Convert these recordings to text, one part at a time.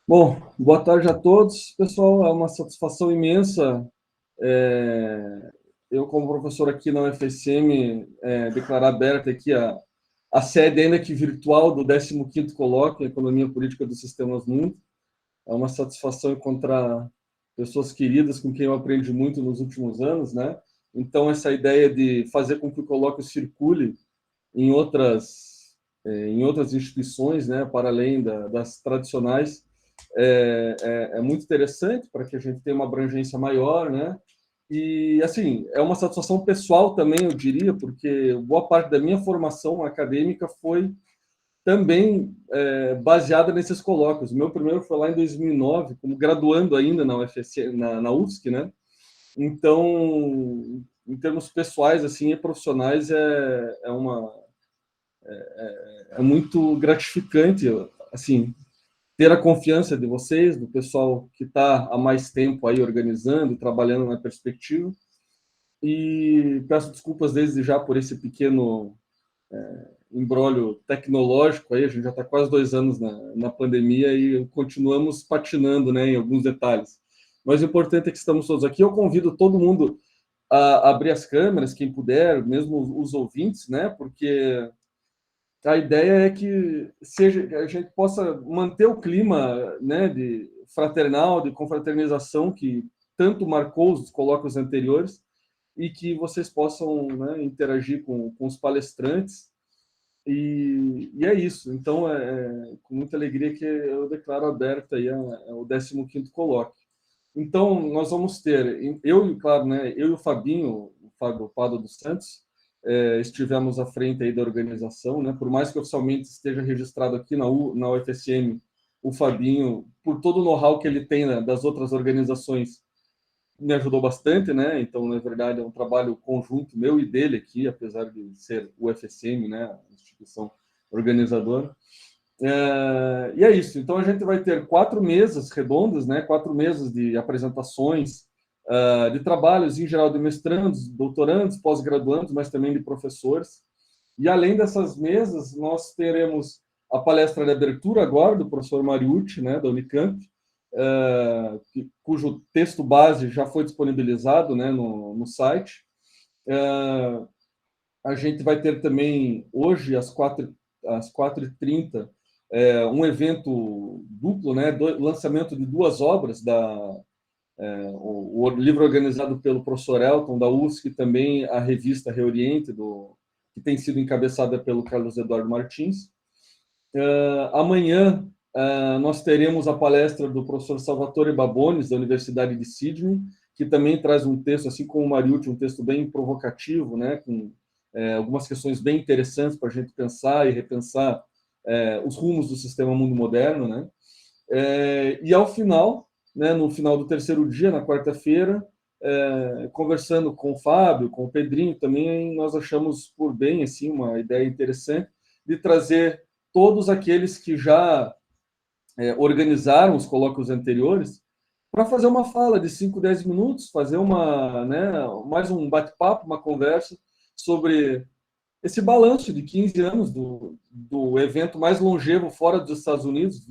Bom, boa tarde a todos, pessoal. É uma satisfação imensa eu, como professor aqui na UFSM, declarar aberta aqui a sede, ainda que virtual, do 15º Colóquio Economia Política dos Sistemas Mundo. É uma satisfação encontrar pessoas queridas com quem eu aprendi muito nos últimos anos, né? Então, essa ideia de fazer com que o colóquio circule em outras instituições, né, para além das tradicionais, é muito interessante para que a gente tenha uma abrangência maior, né? E, assim, é uma satisfação pessoal também, eu diria, porque boa parte da minha formação acadêmica foi também baseada nesses colóquios. O meu primeiro foi lá em 2009, como graduando ainda na UFSC, na UFSC, né? Então, em termos pessoais assim e profissionais, é muito gratificante, assim, ter a confiança de vocês, do pessoal que está há mais tempo aí organizando, trabalhando na perspectiva. E peço desculpas desde já por esse pequeno imbróglio tecnológico aí, a gente já está quase 2 anos na pandemia e continuamos patinando, né, em alguns detalhes. Mas o importante é que estamos todos aqui. Eu convido todo mundo a abrir as câmeras, quem puder, mesmo os ouvintes, né, porque a ideia é que a gente possa manter o clima, né, de fraternal, de confraternização que tanto marcou os colóquios anteriores e que vocês possam, né, interagir com os palestrantes. E é isso. Então, com muita alegria que eu declaro aberto aí o 15º colóquio. Então, nós vamos ter, eu, claro, né, eu e o Fabinho, o Fábio Pado dos Santos, estivemos à frente aí da organização, né, por mais que oficialmente esteja registrado aqui na UFSM, o Fabinho, por todo o know-how que ele tem, né, das outras organizações, me ajudou bastante, né, então, na verdade, é um trabalho conjunto meu e dele aqui, apesar de ser o UFSM, né, a instituição organizadora. E é isso. Então, a gente vai ter 4 mesas redondas, né? 4 mesas de apresentações, de trabalhos, em geral, de mestrandos, doutorandos, pós-graduandos, mas também de professores. E, além dessas mesas, nós teremos a palestra de abertura agora, do professor Mariucci, né, da Unicamp, cujo texto base já foi disponibilizado, né, no site. A gente vai ter também, hoje, às 4h30, um evento duplo, né, lançamento de 2 obras, o livro organizado pelo professor Elton, da USP, e também a revista Reoriente, que tem sido encabeçada pelo Carlos Eduardo Martins. Amanhã, nós teremos a palestra do professor Salvatore Babones, da Universidade de Sydney, que também traz um texto, assim como o Mariucci, um texto bem provocativo, né, com algumas questões bem interessantes para a gente pensar e repensar os rumos do sistema mundo moderno, né? E ao final, né, no final do terceiro dia, na quarta-feira, conversando com o Fábio, com o Pedrinho também, nós achamos por bem, assim, uma ideia interessante de trazer todos aqueles que já organizaram os colóquios anteriores para fazer uma fala de 5, 10 minutos, fazer né, mais um bate-papo, uma conversa sobre esse balanço de 15 anos do evento mais longevo fora dos Estados Unidos,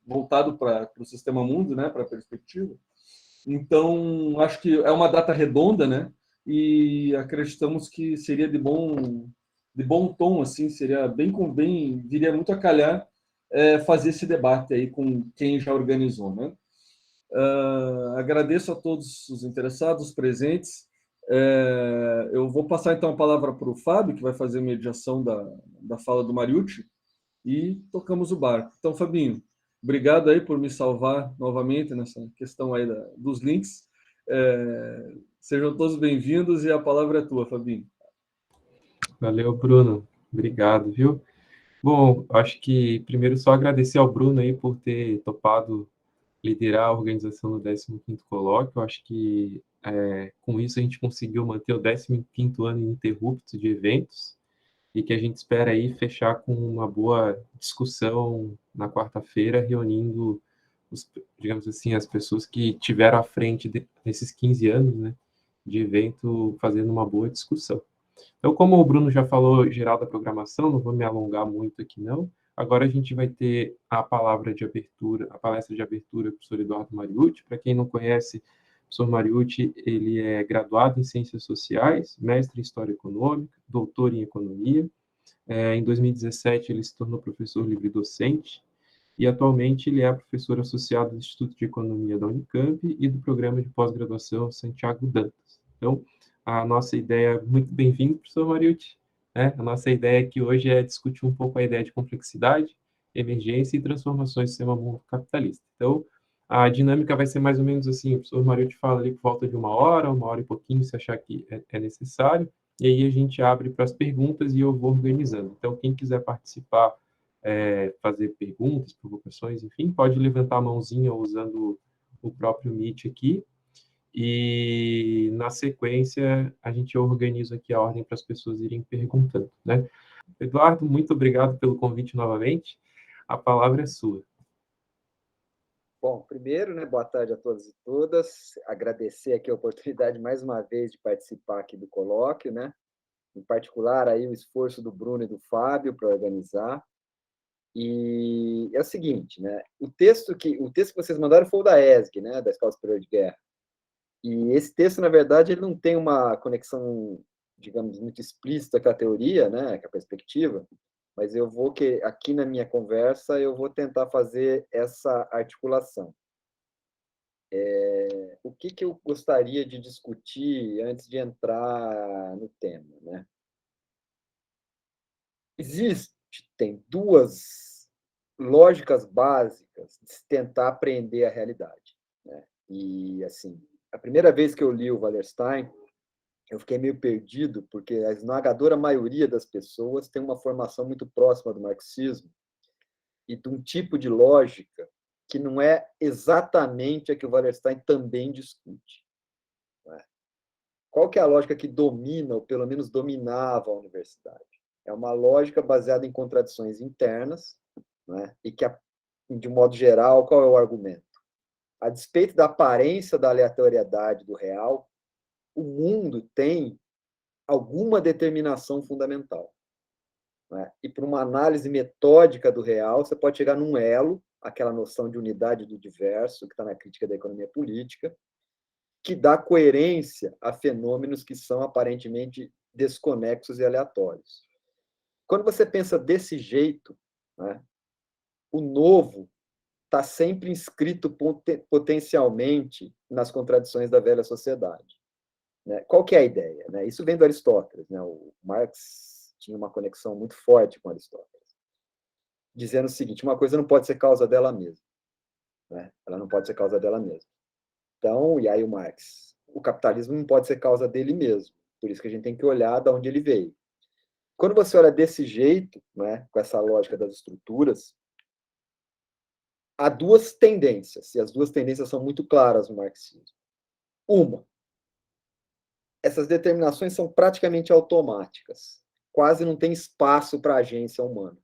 voltado para o sistema mundo, né, para a perspectiva. Então, acho que é uma data redonda, né? E acreditamos que seria de bom tom, assim, seria bem, viria muito a calhar fazer esse debate aí com quem já organizou, né? Agradeço a todos os interessados, os presentes. Eu vou passar então a palavra para o Fábio, que vai fazer a mediação da fala do Mariucci, e tocamos o barco. Então, Fabinho, obrigado aí por me salvar novamente nessa questão aí dos links. Sejam todos bem-vindos e a palavra é tua, Fabinho. Valeu, Bruno. Obrigado, viu? Bom, acho que primeiro só agradecer ao Bruno aí por ter topado liderar a organização do 15º Colóquio. Eu acho que com isso a gente conseguiu manter o 15º ano ininterrupto de eventos e que a gente espera aí fechar com uma boa discussão na quarta-feira, reunindo, digamos assim, as pessoas que tiveram à frente desses 15 anos, né, de evento, fazendo uma boa discussão. Então, como o Bruno já falou geral da programação, não vou me alongar muito aqui não, Agora a gente vai ter a palavra de abertura, a palestra de abertura do professor Eduardo Mariucci. Para quem não conhece, o professor Mariucci, ele é graduado em Ciências Sociais, mestre em História Econômica, doutor em Economia. Em 2017, ele se tornou professor livre-docente e atualmente ele é professor associado do Instituto de Economia da Unicamp e do Programa de Pós-Graduação Santiago Dantas. Então, a nossa ideia, muito bem-vindo, professor Mariucci, né? A nossa ideia aqui hoje é discutir um pouco a ideia de complexidade, emergência e transformações do sistema mundo capitalista. Então, a dinâmica vai ser mais ou menos assim, o professor Mariucci fala ali por volta de uma hora e pouquinho, se achar que é necessário, e aí a gente abre para as perguntas e eu vou organizando. Então, quem quiser participar, fazer perguntas, provocações, enfim, pode levantar a mãozinha usando o próprio Meet aqui, e na sequência a gente organiza aqui a ordem para as pessoas irem perguntando, né? Eduardo, muito obrigado pelo convite novamente. A palavra é sua. Bom, primeiro, né, boa tarde a todos e todas. Agradecer aqui a oportunidade mais uma vez de participar aqui do colóquio, né? Em particular aí o esforço do Bruno e do Fábio para organizar. E é o seguinte, né? O texto que vocês mandaram foi o da ESG, né, da Escola Superior de Guerra. E esse texto, na verdade, ele não tem uma conexão, digamos, muito explícita com a teoria, né, com a perspectiva, mas eu vou que aqui na minha conversa eu vou tentar fazer essa articulação. O que eu gostaria de discutir antes de entrar no tema, né? Tem duas lógicas básicas de se tentar aprender a realidade, né? E assim, a primeira vez que eu li o Wallerstein, eu fiquei meio perdido, porque a esmagadora maioria das pessoas tem uma formação muito próxima do marxismo e de um tipo de lógica que não é exatamente a que o Wallerstein também discute. Né? Qual que é a lógica que domina, ou pelo menos dominava a universidade? É uma lógica baseada em contradições internas, né? E que, de modo geral, qual é o argumento? A despeito da aparência da aleatoriedade do real, o mundo tem alguma determinação fundamental. Né? E para uma análise metódica do real, você pode chegar num elo, aquela noção de unidade do diverso, que está na crítica da economia política, que dá coerência a fenômenos que são aparentemente desconexos e aleatórios. Quando você pensa desse jeito, né, o novo está sempre inscrito potencialmente nas contradições da velha sociedade. Né? Qual que é a ideia? Né? Isso vem do Aristóteles. Né? O Marx tinha uma conexão muito forte com Aristóteles, dizendo o seguinte: uma coisa não pode ser causa dela mesma. Né? Ela não pode ser causa dela mesma. Então, e aí o Marx, o capitalismo não pode ser causa dele mesmo. Por isso que a gente tem que olhar de onde ele veio. Quando você olha desse jeito, né, com essa lógica das estruturas, há duas tendências, e as duas tendências são muito claras no marxismo. Uma, essas determinações são praticamente automáticas, quase não tem espaço para a agência humana.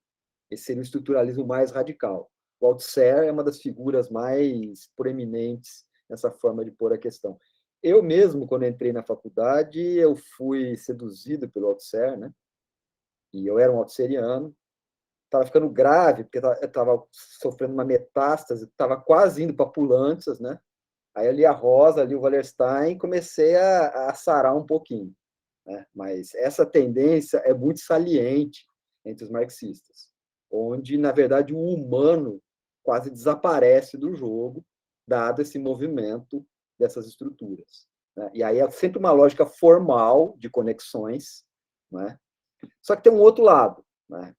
Esse seria o estruturalismo mais radical. O Althusser é uma das figuras mais proeminentes nessa forma de pôr a questão. Eu mesmo, quando entrei na faculdade, eu fui seduzido pelo Althusser, né? E eu era um althuseriano, estava ficando grave, porque eu estava sofrendo uma metástase, estava quase indo para Pulanças, né? Aí eu li a Rosa, li o Wallerstein, comecei a sarar um pouquinho. Né? Mas essa tendência é muito saliente entre os marxistas, onde, na verdade, o humano quase desaparece do jogo, dado esse movimento dessas estruturas. Né? E aí é sempre uma lógica formal de conexões, né? Só que tem um outro lado, né?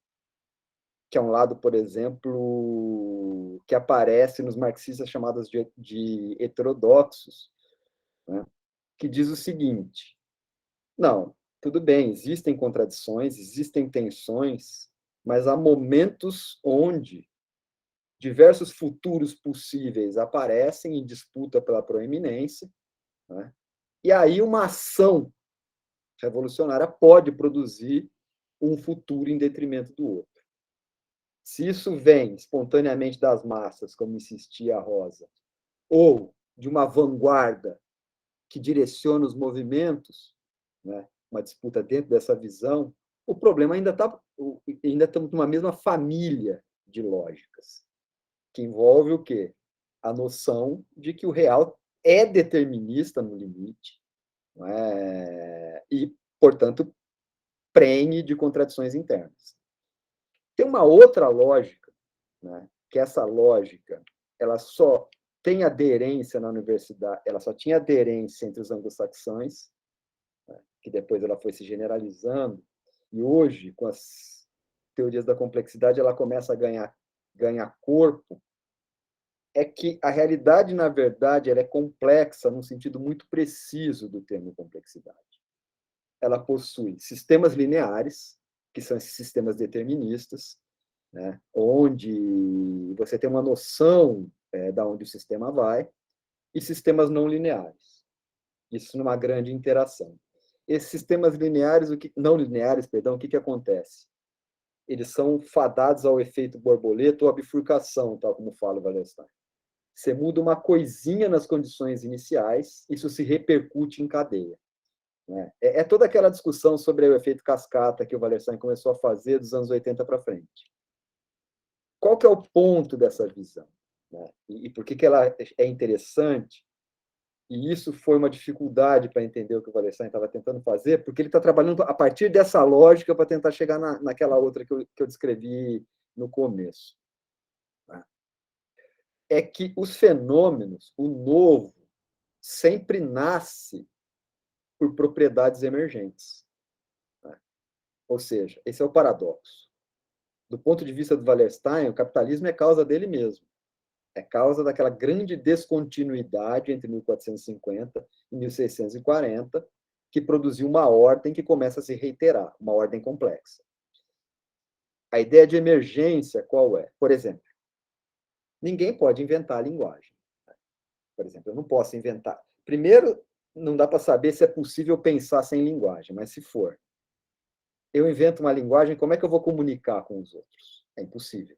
Que é um lado, por exemplo, que aparece nos marxistas chamados de heterodoxos, né? Que diz o seguinte: não, tudo bem, existem contradições, existem tensões, mas há momentos onde diversos futuros possíveis aparecem em disputa pela proeminência, né? E aí uma ação revolucionária pode produzir um futuro em detrimento do outro. Se isso vem espontaneamente das massas, como insistia a Rosa, ou de uma vanguarda que direciona os movimentos, né, uma disputa dentro dessa visão, O problema ainda estamos numa mesma família de lógicas, que envolve o quê? A noção de que o real é determinista no limite, não é? E, portanto, prenhe de contradições internas. Tem uma outra lógica, né? Que essa lógica ela só tem aderência na universidade, ela só tinha aderência entre os anglo-saxões, né? Que depois ela foi se generalizando, e hoje, com as teorias da complexidade, ela começa a ganhar corpo, é que a realidade, na verdade, ela é complexa num sentido muito preciso do termo complexidade. Ela possui sistemas lineares, que são esses sistemas deterministas, né, onde você tem uma noção da onde o sistema vai, e sistemas não lineares. Isso numa grande interação. Esses sistemas lineares, não lineares, perdão, o que acontece? Eles são fadados ao efeito borboleta ou à bifurcação, tal como fala o Wallerstein. Você muda uma coisinha nas condições iniciais, isso se repercute em cadeia. Né? É toda aquela discussão sobre o efeito cascata que o Wallerstein começou a fazer dos anos 80 para frente. Qual que é o ponto dessa visão? Né? E por que ela é interessante? E isso foi uma dificuldade para entender o que o Wallerstein estava tentando fazer, porque ele está trabalhando a partir dessa lógica para tentar chegar naquela outra que eu descrevi no começo. É que os fenômenos, o novo, sempre nasce por propriedades emergentes. Ou seja, esse é o paradoxo. Do ponto de vista do Wallerstein, o capitalismo é causa dele mesmo. É causa daquela grande descontinuidade entre 1450 e 1640, que produziu uma ordem que começa a se reiterar, uma ordem complexa. A ideia de emergência qual é? Por exemplo, ninguém pode inventar a linguagem. Por exemplo, eu não posso inventar. Primeiro, não dá para saber se é possível pensar sem linguagem, mas se for, eu invento uma linguagem, como é que eu vou comunicar com os outros? É impossível.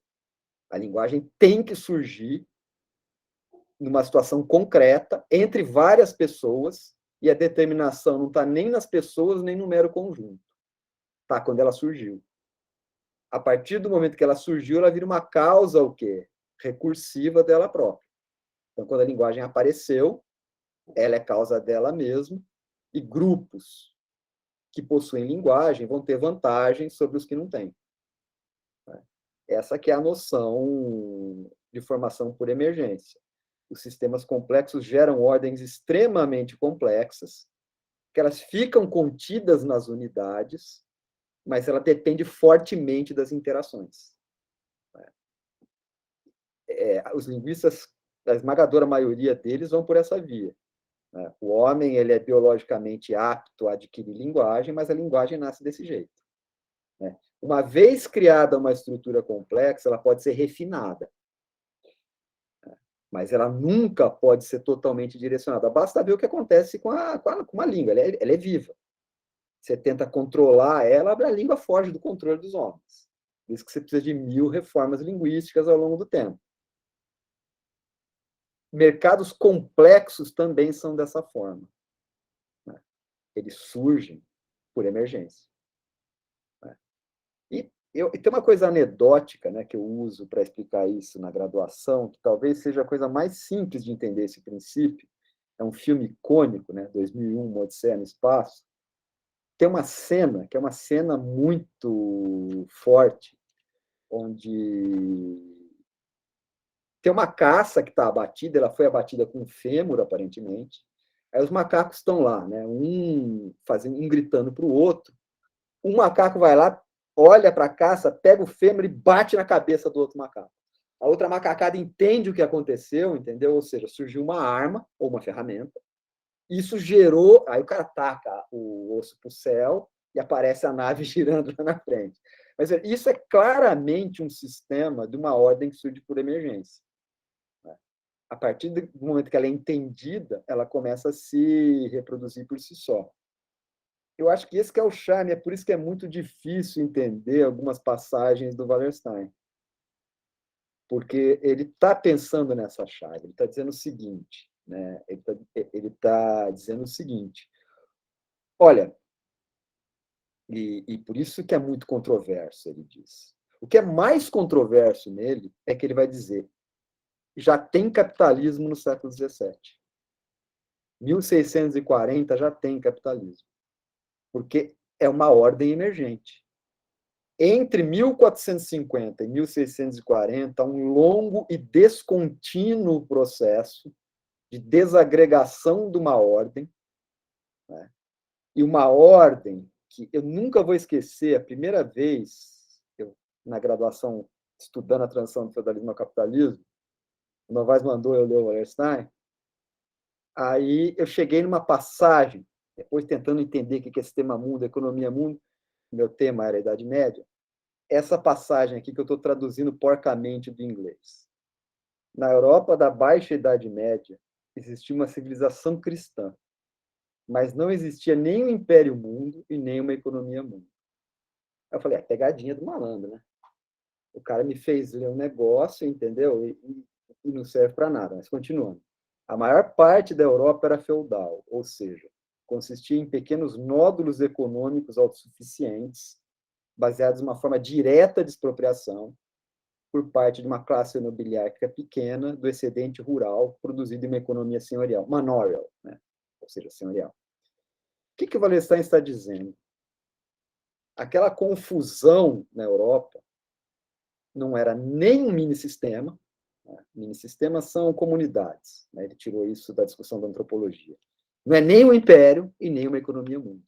A linguagem tem que surgir numa situação concreta, entre várias pessoas, e a determinação não está nem nas pessoas, nem no mero conjunto. Está quando ela surgiu. A partir do momento que ela surgiu, ela vira uma causa o quê? Recursiva dela própria. Então, quando a linguagem apareceu, ela é causa dela mesma, e grupos que possuem linguagem vão ter vantagem sobre os que não têm. Essa que é a noção de formação por emergência. Os sistemas complexos geram ordens extremamente complexas, que elas ficam contidas nas unidades, mas ela depende fortemente das interações. Os linguistas, a esmagadora maioria deles, vão por essa via. O homem ele é biologicamente apto a adquirir linguagem, mas a linguagem nasce desse jeito. Uma vez criada uma estrutura complexa, ela pode ser refinada, mas ela nunca pode ser totalmente direcionada. Basta ver o que acontece com uma língua, ela é viva. Você tenta controlar ela, a língua foge do controle dos homens. Por isso que você precisa de 1000 reformas linguísticas ao longo do tempo. Mercados complexos também são dessa forma. Eles surgem por emergência. E tem uma coisa anedótica, né, que eu uso para explicar isso na graduação, que talvez seja a coisa mais simples de entender esse princípio. É um filme icônico, né, 2001, Uma Odisseia no Espaço. Tem uma cena, que é uma cena muito forte, onde tem uma caça que está abatida, ela foi abatida com um fêmur, aparentemente. Aí os macacos estão lá, né, um gritando para o outro. Um macaco vai lá, olha para a caça, pega o fêmur e bate na cabeça do outro macaco. A outra macacada entende o que aconteceu, entendeu? Ou seja, surgiu uma arma ou uma ferramenta. Isso gerou... Aí o cara taca o osso para o céu e aparece a nave girando lá na frente. Mas isso é claramente um sistema de uma ordem que surge por emergência. A partir do momento que ela é entendida, ela começa a se reproduzir por si só. Eu acho que esse que é o charme, é por isso que é muito difícil entender algumas passagens do Wallerstein. Porque ele está pensando nessa chave, ele está dizendo o seguinte, né? Ele tá dizendo o seguinte, olha, E por isso que é muito controverso, ele diz. O que é mais controverso nele é que ele vai dizer: já tem capitalismo no século XVII. 1640 já tem capitalismo, porque é uma ordem emergente. Entre 1450 e 1640, um longo e descontínuo processo de desagregação de uma ordem, né? E uma ordem que eu nunca vou esquecer, a primeira vez, na graduação, estudando a transição do feudalismo ao capitalismo, o Novaes mandou eu ler o Wallerstein, aí eu cheguei numa passagem, depois tentando entender o que é sistema mundo, economia mundo, meu tema era a Idade Média, essa passagem aqui que eu estou traduzindo porcamente do inglês. Na Europa da Baixa Idade Média, existia uma civilização cristã, mas não existia nem um império mundo e nem uma economia mundo. Eu falei, pegadinha do malandro, né? O cara me fez ler um negócio, entendeu? E não serve para nada, mas continuando. A maior parte da Europa era feudal, ou seja, consistia em pequenos nódulos econômicos autossuficientes, baseados em uma forma direta de expropriação por parte de uma classe nobiliárquica pequena do excedente rural produzido em uma economia senhorial, manorial, né? Ou seja, senhorial. O que o Wallerstein está dizendo? Aquela confusão na Europa não era nem um mini-sistema, né? Mini-sistemas são comunidades, né? Ele tirou isso da discussão da antropologia. Não é nem um império e nem uma economia mundo.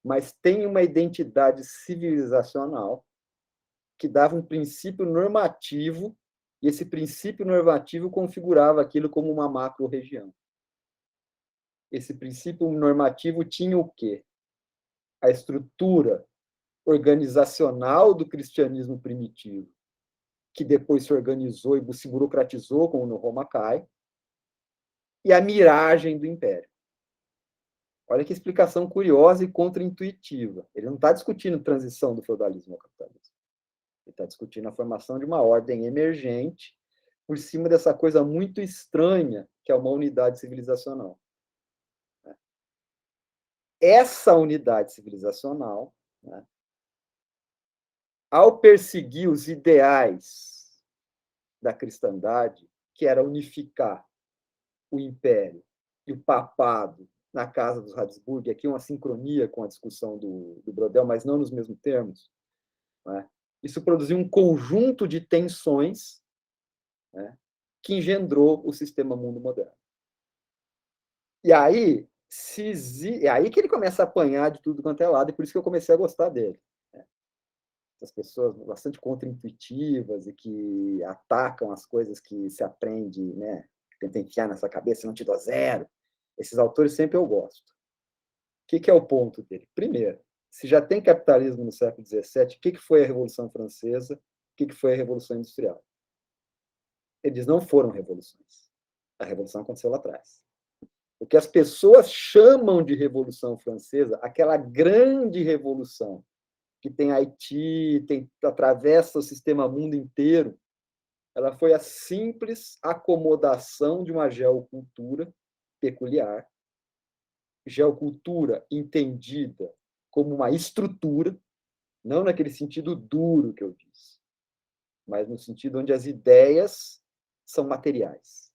Mas tem uma identidade civilizacional que dava um princípio normativo, e esse princípio normativo configurava aquilo como uma macro-região. Esse princípio normativo tinha o quê? A estrutura organizacional do cristianismo primitivo, que depois se organizou e se burocratizou quando Roma cai, e a miragem do império. Olha que explicação curiosa e contraintuitiva. Ele não está discutindo transição do feudalismo ao capitalismo. Ele está discutindo a formação de uma ordem emergente por cima dessa coisa muito estranha que é uma unidade civilizacional. Essa unidade civilizacional, né, ao perseguir os ideais da cristandade, que era unificar o império e o papado na casa dos Habsburg, aqui uma sincronia com a discussão do Brodel, mas não nos mesmos termos, né? Isso produziu um conjunto de tensões, né, que engendrou o sistema mundo moderno. E aí, é aí que ele começa a apanhar de tudo quanto é lado, e por isso que eu comecei a gostar dele. Né? As pessoas bastante contraintuitivas e que atacam as coisas que se aprende, né? Tenta enfiar nessa cabeça, não te dou zero. Esses autores sempre eu gosto. O que é o ponto dele? Primeiro, se já tem capitalismo no século XVII, o que foi a Revolução Francesa? O que foi a Revolução Industrial? Eles não foram revoluções. A revolução aconteceu lá atrás. O que as pessoas chamam de Revolução Francesa, aquela grande revolução que tem Haiti, atravessa o sistema mundo inteiro, ela foi a simples acomodação de uma geocultura peculiar, geocultura entendida como uma estrutura, não naquele sentido duro que eu disse, mas no sentido onde as ideias são materiais.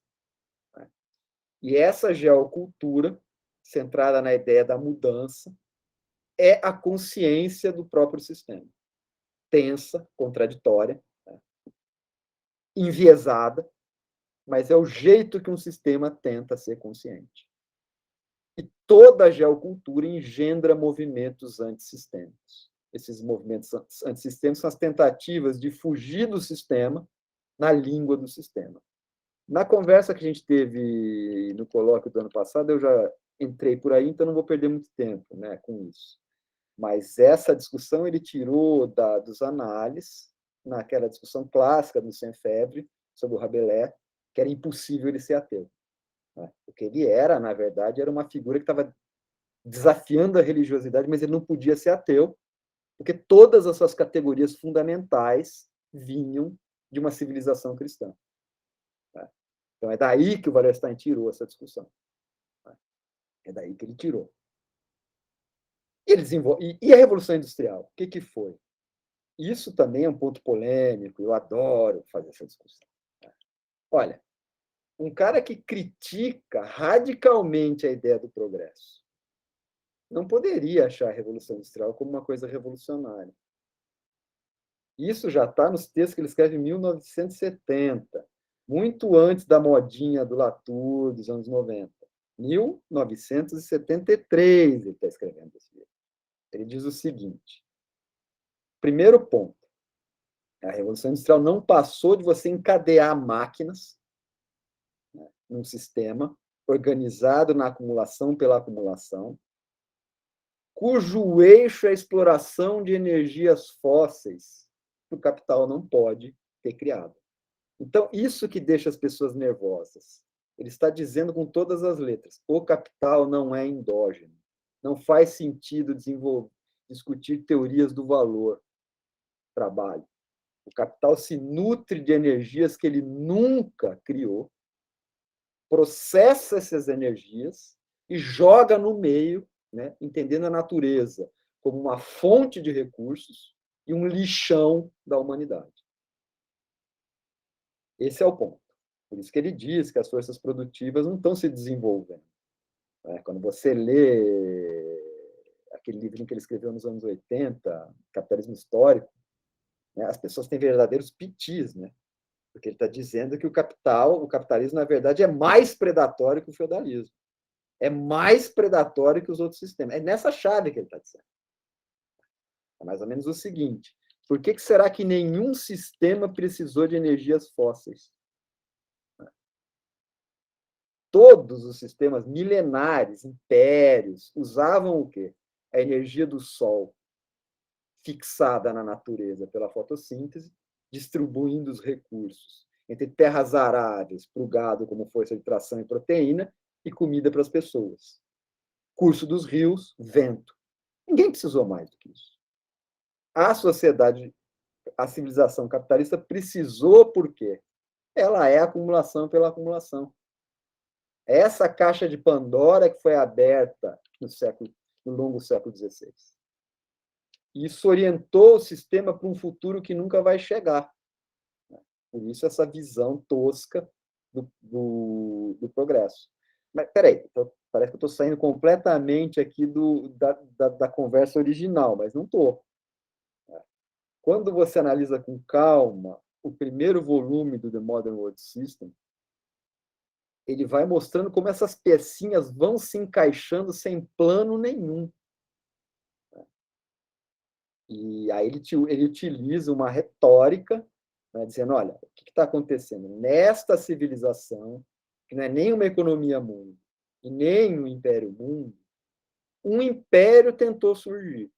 E essa geocultura, centrada na ideia da mudança, é a consciência do próprio sistema. Tensa, contraditória, enviesada, mas é o jeito que um sistema tenta ser consciente. E toda a geocultura engendra movimentos antissistêmicos. Esses movimentos antissistêmicos são as tentativas de fugir do sistema na língua do sistema. Na conversa que a gente teve no colóquio do ano passado, eu já entrei por aí, então não vou perder muito tempo, né, com isso. Mas essa discussão ele tirou dos análises, naquela discussão clássica do Saint-Febvre, sobre o Rabelais, que era impossível ele ser ateu. Né? Porque ele era, na verdade, era uma figura que estava desafiando a religiosidade, mas ele não podia ser ateu, porque todas as suas categorias fundamentais vinham de uma civilização cristã. Então, é daí que o Wallerstein tirou essa discussão. É daí que ele tirou. E a Revolução Industrial? O que foi? Isso também é um ponto polêmico, eu adoro fazer essa discussão. Olha, um cara que critica radicalmente a ideia do progresso não poderia achar a Revolução Industrial como uma coisa revolucionária. Isso já está nos textos que ele escreve em 1970, muito antes da modinha do Latour dos anos 90. 1973 ele está escrevendo esse livro. Ele diz o seguinte: primeiro ponto, a Revolução Industrial não passou de você encadear máquinas, né, num sistema organizado na acumulação pela acumulação, cujo eixo é a exploração de energias fósseis que o capital não pode ter criado. Então, isso que deixa as pessoas nervosas. Ele está dizendo com todas as letras: o capital não é endógeno. Não faz sentido discutir teorias do valor trabalho. O capital se nutre de energias que ele nunca criou, processa essas energias e joga no meio, né, entendendo a natureza como uma fonte de recursos e um lixão da humanidade. Esse é o ponto. Por isso que ele diz que as forças produtivas não estão se desenvolvendo. Quando você lê aquele livrinho que ele escreveu nos anos 80, Capitalismo Histórico, né, as pessoas têm verdadeiros pitis, né? Porque ele está dizendo que o capitalismo, na verdade, é mais predatório que o feudalismo. É mais predatório que os outros sistemas. É nessa chave que ele está dizendo. É mais ou menos o seguinte: por que será que nenhum sistema precisou de energias fósseis? Todos os sistemas milenares, impérios, usavam o quê? A energia do sol, fixada na natureza pela fotossíntese, distribuindo os recursos entre terras aráveis para o gado como força de tração e proteína e comida para as pessoas. Curso dos rios, vento. Ninguém precisou mais do que isso. A sociedade, a civilização capitalista precisou por quê? Ela é acumulação pela acumulação. Essa caixa de Pandora que foi aberta no longo século XVI. Isso orientou o sistema para um futuro que nunca vai chegar. Por isso, essa visão tosca do progresso. Mas, peraí, parece que eu estou saindo completamente aqui da conversa original, mas não estou. Quando você analisa com calma o primeiro volume do The Modern World System, ele vai mostrando como essas pecinhas vão se encaixando sem plano nenhum. E aí ele utiliza uma retórica, né, dizendo: olha, o que está acontecendo? Nesta civilização, que não é nem uma economia mundo e nem um império mundo, um império tentou surgir.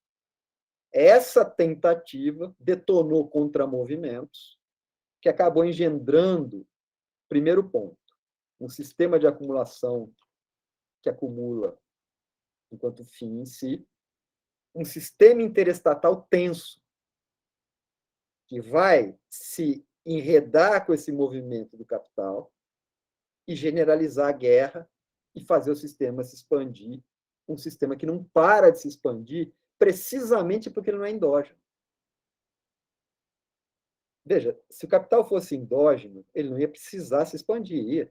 Essa tentativa detonou contramovimentos, que acabou engendrando, primeiro ponto, um sistema de acumulação que acumula enquanto fim em si, um sistema interestatal tenso, que vai se enredar com esse movimento do capital e generalizar a guerra e fazer o sistema se expandir, um sistema que não para de se expandir precisamente porque ele não é endógeno. Veja, se o capital fosse endógeno, ele não ia precisar se expandir.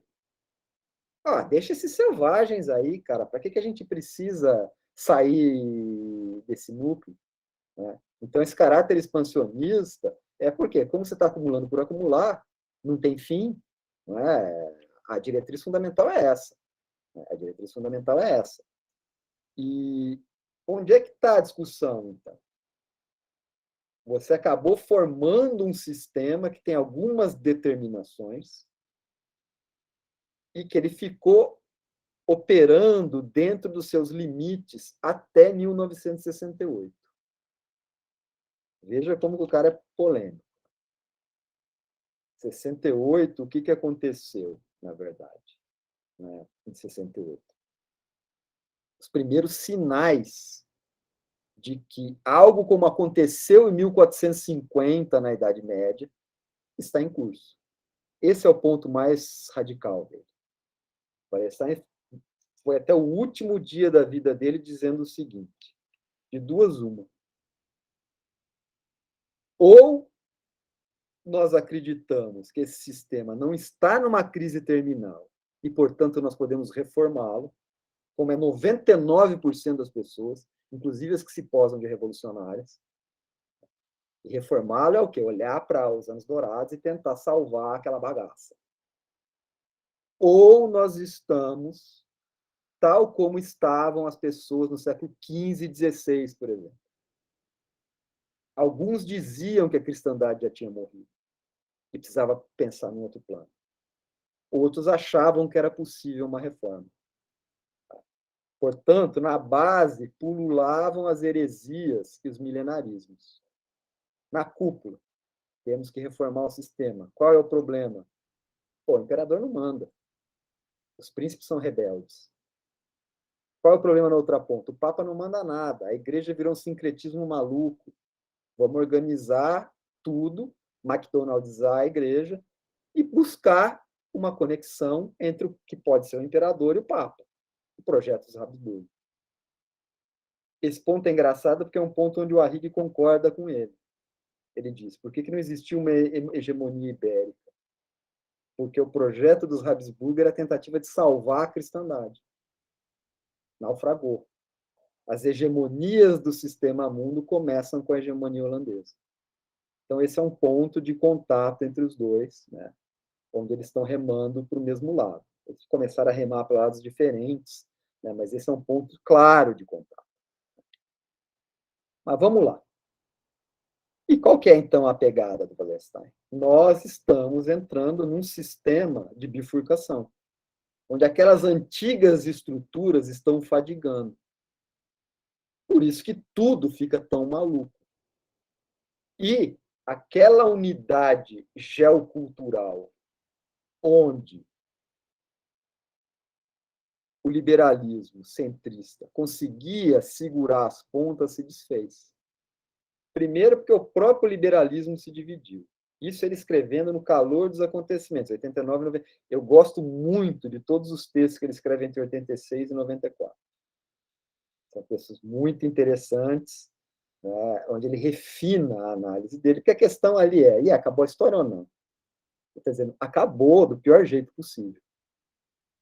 Deixa esses selvagens aí, cara. Para que a gente precisa sair desse núcleo? Né? Então, esse caráter expansionista é porque, como você está acumulando por acumular, não tem fim, não é? A diretriz fundamental é essa. A diretriz fundamental é essa. E onde é que está a discussão, então? Você acabou formando um sistema que tem algumas determinações e que ele ficou operando dentro dos seus limites até 1968. Veja como o cara é polêmico. 68, o que aconteceu, na verdade, né, em 68? Os primeiros sinais de que algo como aconteceu em 1450, na Idade Média, está em curso. Esse é o ponto mais radical dele. Foi até o último dia da vida dele dizendo o seguinte: De duas, uma. Ou nós acreditamos que esse sistema não está numa crise terminal e, portanto, nós podemos reformá-lo, como é 99% das pessoas, inclusive as que se posam de revolucionárias. E reformá-lo é o quê? Olhar para os anos dourados e tentar salvar aquela bagaça. Ou nós estamos tal como estavam as pessoas no século XV e XVI, por exemplo. Alguns diziam que a cristandade já tinha morrido e precisava pensar num outro plano. Outros achavam que era possível uma reforma. Portanto, na base, pululavam as heresias e os milenarismos. Na cúpula, temos que reformar o sistema. Qual é o problema? Pô, o imperador não manda. Os príncipes são rebeldes. Qual é o problema na outra ponta? O Papa não manda nada. A igreja virou um sincretismo maluco. Vamos organizar tudo, McDonaldizar a igreja e buscar uma conexão entre o que pode ser o imperador e o Papa. O projeto dos Habsburgo. Esse ponto é engraçado porque é um ponto onde o Arrighi concorda com ele. Ele diz, por que não existiu uma hegemonia ibérica? Porque o projeto dos Habsburgo era a tentativa de salvar a cristandade. Naufragou. As hegemonias do sistema mundo começam com a hegemonia holandesa. Então, esse é um ponto de contato entre os dois, né? Onde eles estão remando para o mesmo lado. Eles começaram a remar para lados diferentes, né? Mas esse é um ponto claro de contato. Mas vamos lá. E qual que é, então, a pegada do Wallerstein? Nós estamos entrando num sistema de bifurcação, onde aquelas antigas estruturas estão fadigando. Por isso que tudo fica tão maluco. E aquela unidade geocultural onde o liberalismo centrista conseguia segurar as pontas se desfez. Primeiro, porque o próprio liberalismo se dividiu. Isso ele escrevendo no calor dos acontecimentos, 89 e 90. Eu gosto muito de todos os textos que ele escreve entre 86 e 94. São textos muito interessantes, né, onde ele refina a análise dele, porque a questão ali é, e acabou a história ou não? Estou dizendo, acabou do pior jeito possível.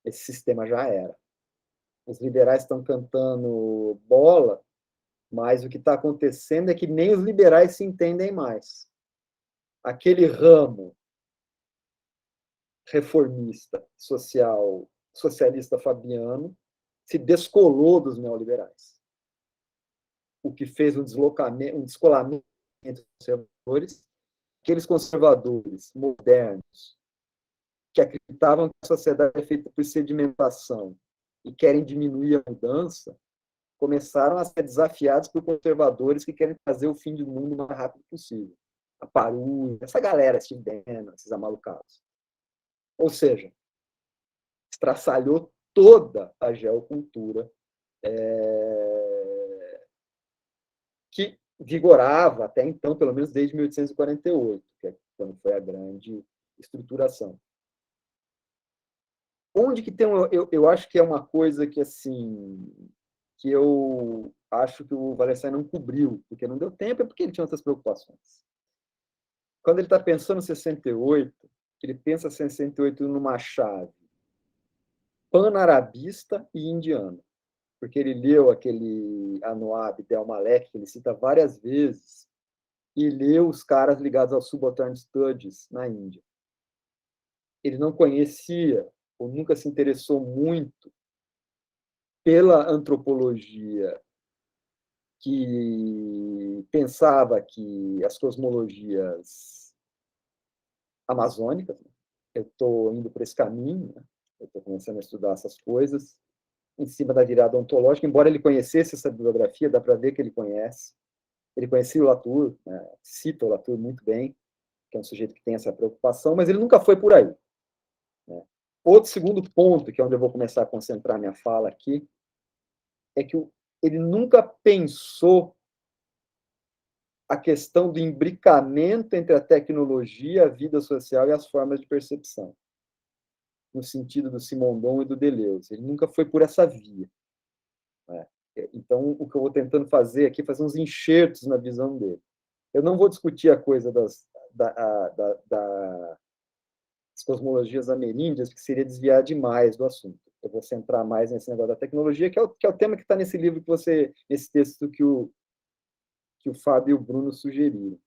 Esse sistema já era. Os liberais estão cantando bola, mas o que está acontecendo é que nem os liberais se entendem mais. Aquele ramo reformista, socialista fabiano, se descolou dos neoliberais. O que fez um descolamento entre os conservadores, aqueles conservadores modernos que acreditavam que a sociedade é feita por sedimentação e querem diminuir a mudança, começaram a ser desafiados por conservadores que querem fazer o fim do mundo o mais rápido possível. A Paru, essa galera, Steve Bannon, esses amalucados. Ou seja, estraçalhou toda a geocultura que vigorava até então, pelo menos desde 1848, que é quando foi a grande estruturação. Onde que tem eu acho que é uma coisa que assim que eu acho que o Wallerstein não cobriu, porque não deu tempo, é porque ele tinha outras preocupações. Quando ele está pensando em 68, ele pensa 68 numa chave pan-arabista e indiana, porque ele leu aquele Anwar Abdel-Malek, que ele cita várias vezes, e leu os caras ligados ao Subaltern Studies na Índia. Ele não conhecia, ou nunca se interessou muito pela antropologia que pensava que as cosmologias amazônicas, né? Eu estou indo por esse caminho, né? Eu estou começando a estudar essas coisas, em cima da virada ontológica, embora ele conhecesse essa bibliografia, dá para ver que ele conhece. Ele conhecia o Latour, né? Cita o Latour muito bem, que é um sujeito que tem essa preocupação, mas ele nunca foi por aí. Né? Outro segundo ponto, que é onde eu vou começar a concentrar minha fala aqui, é que ele nunca pensou a questão do imbricamento entre a tecnologia, a vida social e as formas de percepção, no sentido do Simondon e do Deleuze. Ele nunca foi por essa via. Né? Então, o que eu vou tentando fazer aqui é fazer uns enxertos na visão dele. Eu não vou discutir a coisa das cosmologias ameríndias, que seria desviar demais do assunto. Eu vou centrar mais nesse negócio da tecnologia, que é o tema que está nesse livro, nesse texto que o Fábio e o Bruno sugeriram.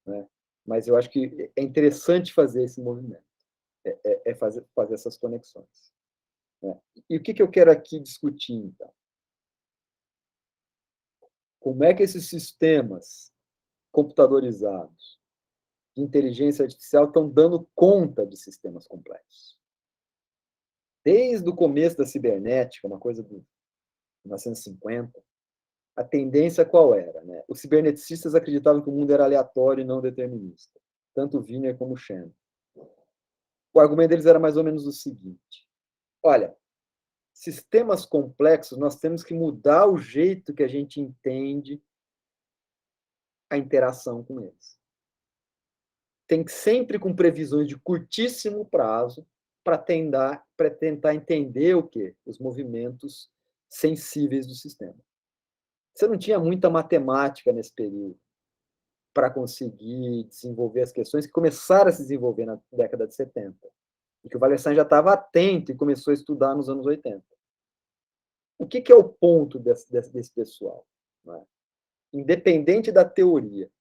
Né? Mas eu acho que é interessante fazer esse movimento, fazer essas conexões. Né? E o que eu quero aqui discutir, então? Como é que esses sistemas computadorizados de inteligência artificial estão dando conta de sistemas complexos? Desde o começo da cibernética, uma coisa de 1950, a tendência qual era? Né? Os ciberneticistas acreditavam que o mundo era aleatório e não determinista, tanto Wiener como Shannon. O argumento deles era mais ou menos o seguinte: olha, sistemas complexos, nós temos que mudar o jeito que a gente entende a interação com eles. Tem que sempre com previsões de curtíssimo prazo para tentar entender o quê? Os movimentos sensíveis do sistema. Você não tinha muita matemática nesse período para conseguir desenvolver as questões que começaram a se desenvolver na década de 70. E que o Wallerstein já estava atento e começou a estudar nos anos 80. O que é o ponto desse pessoal? Né? Independente da teoria,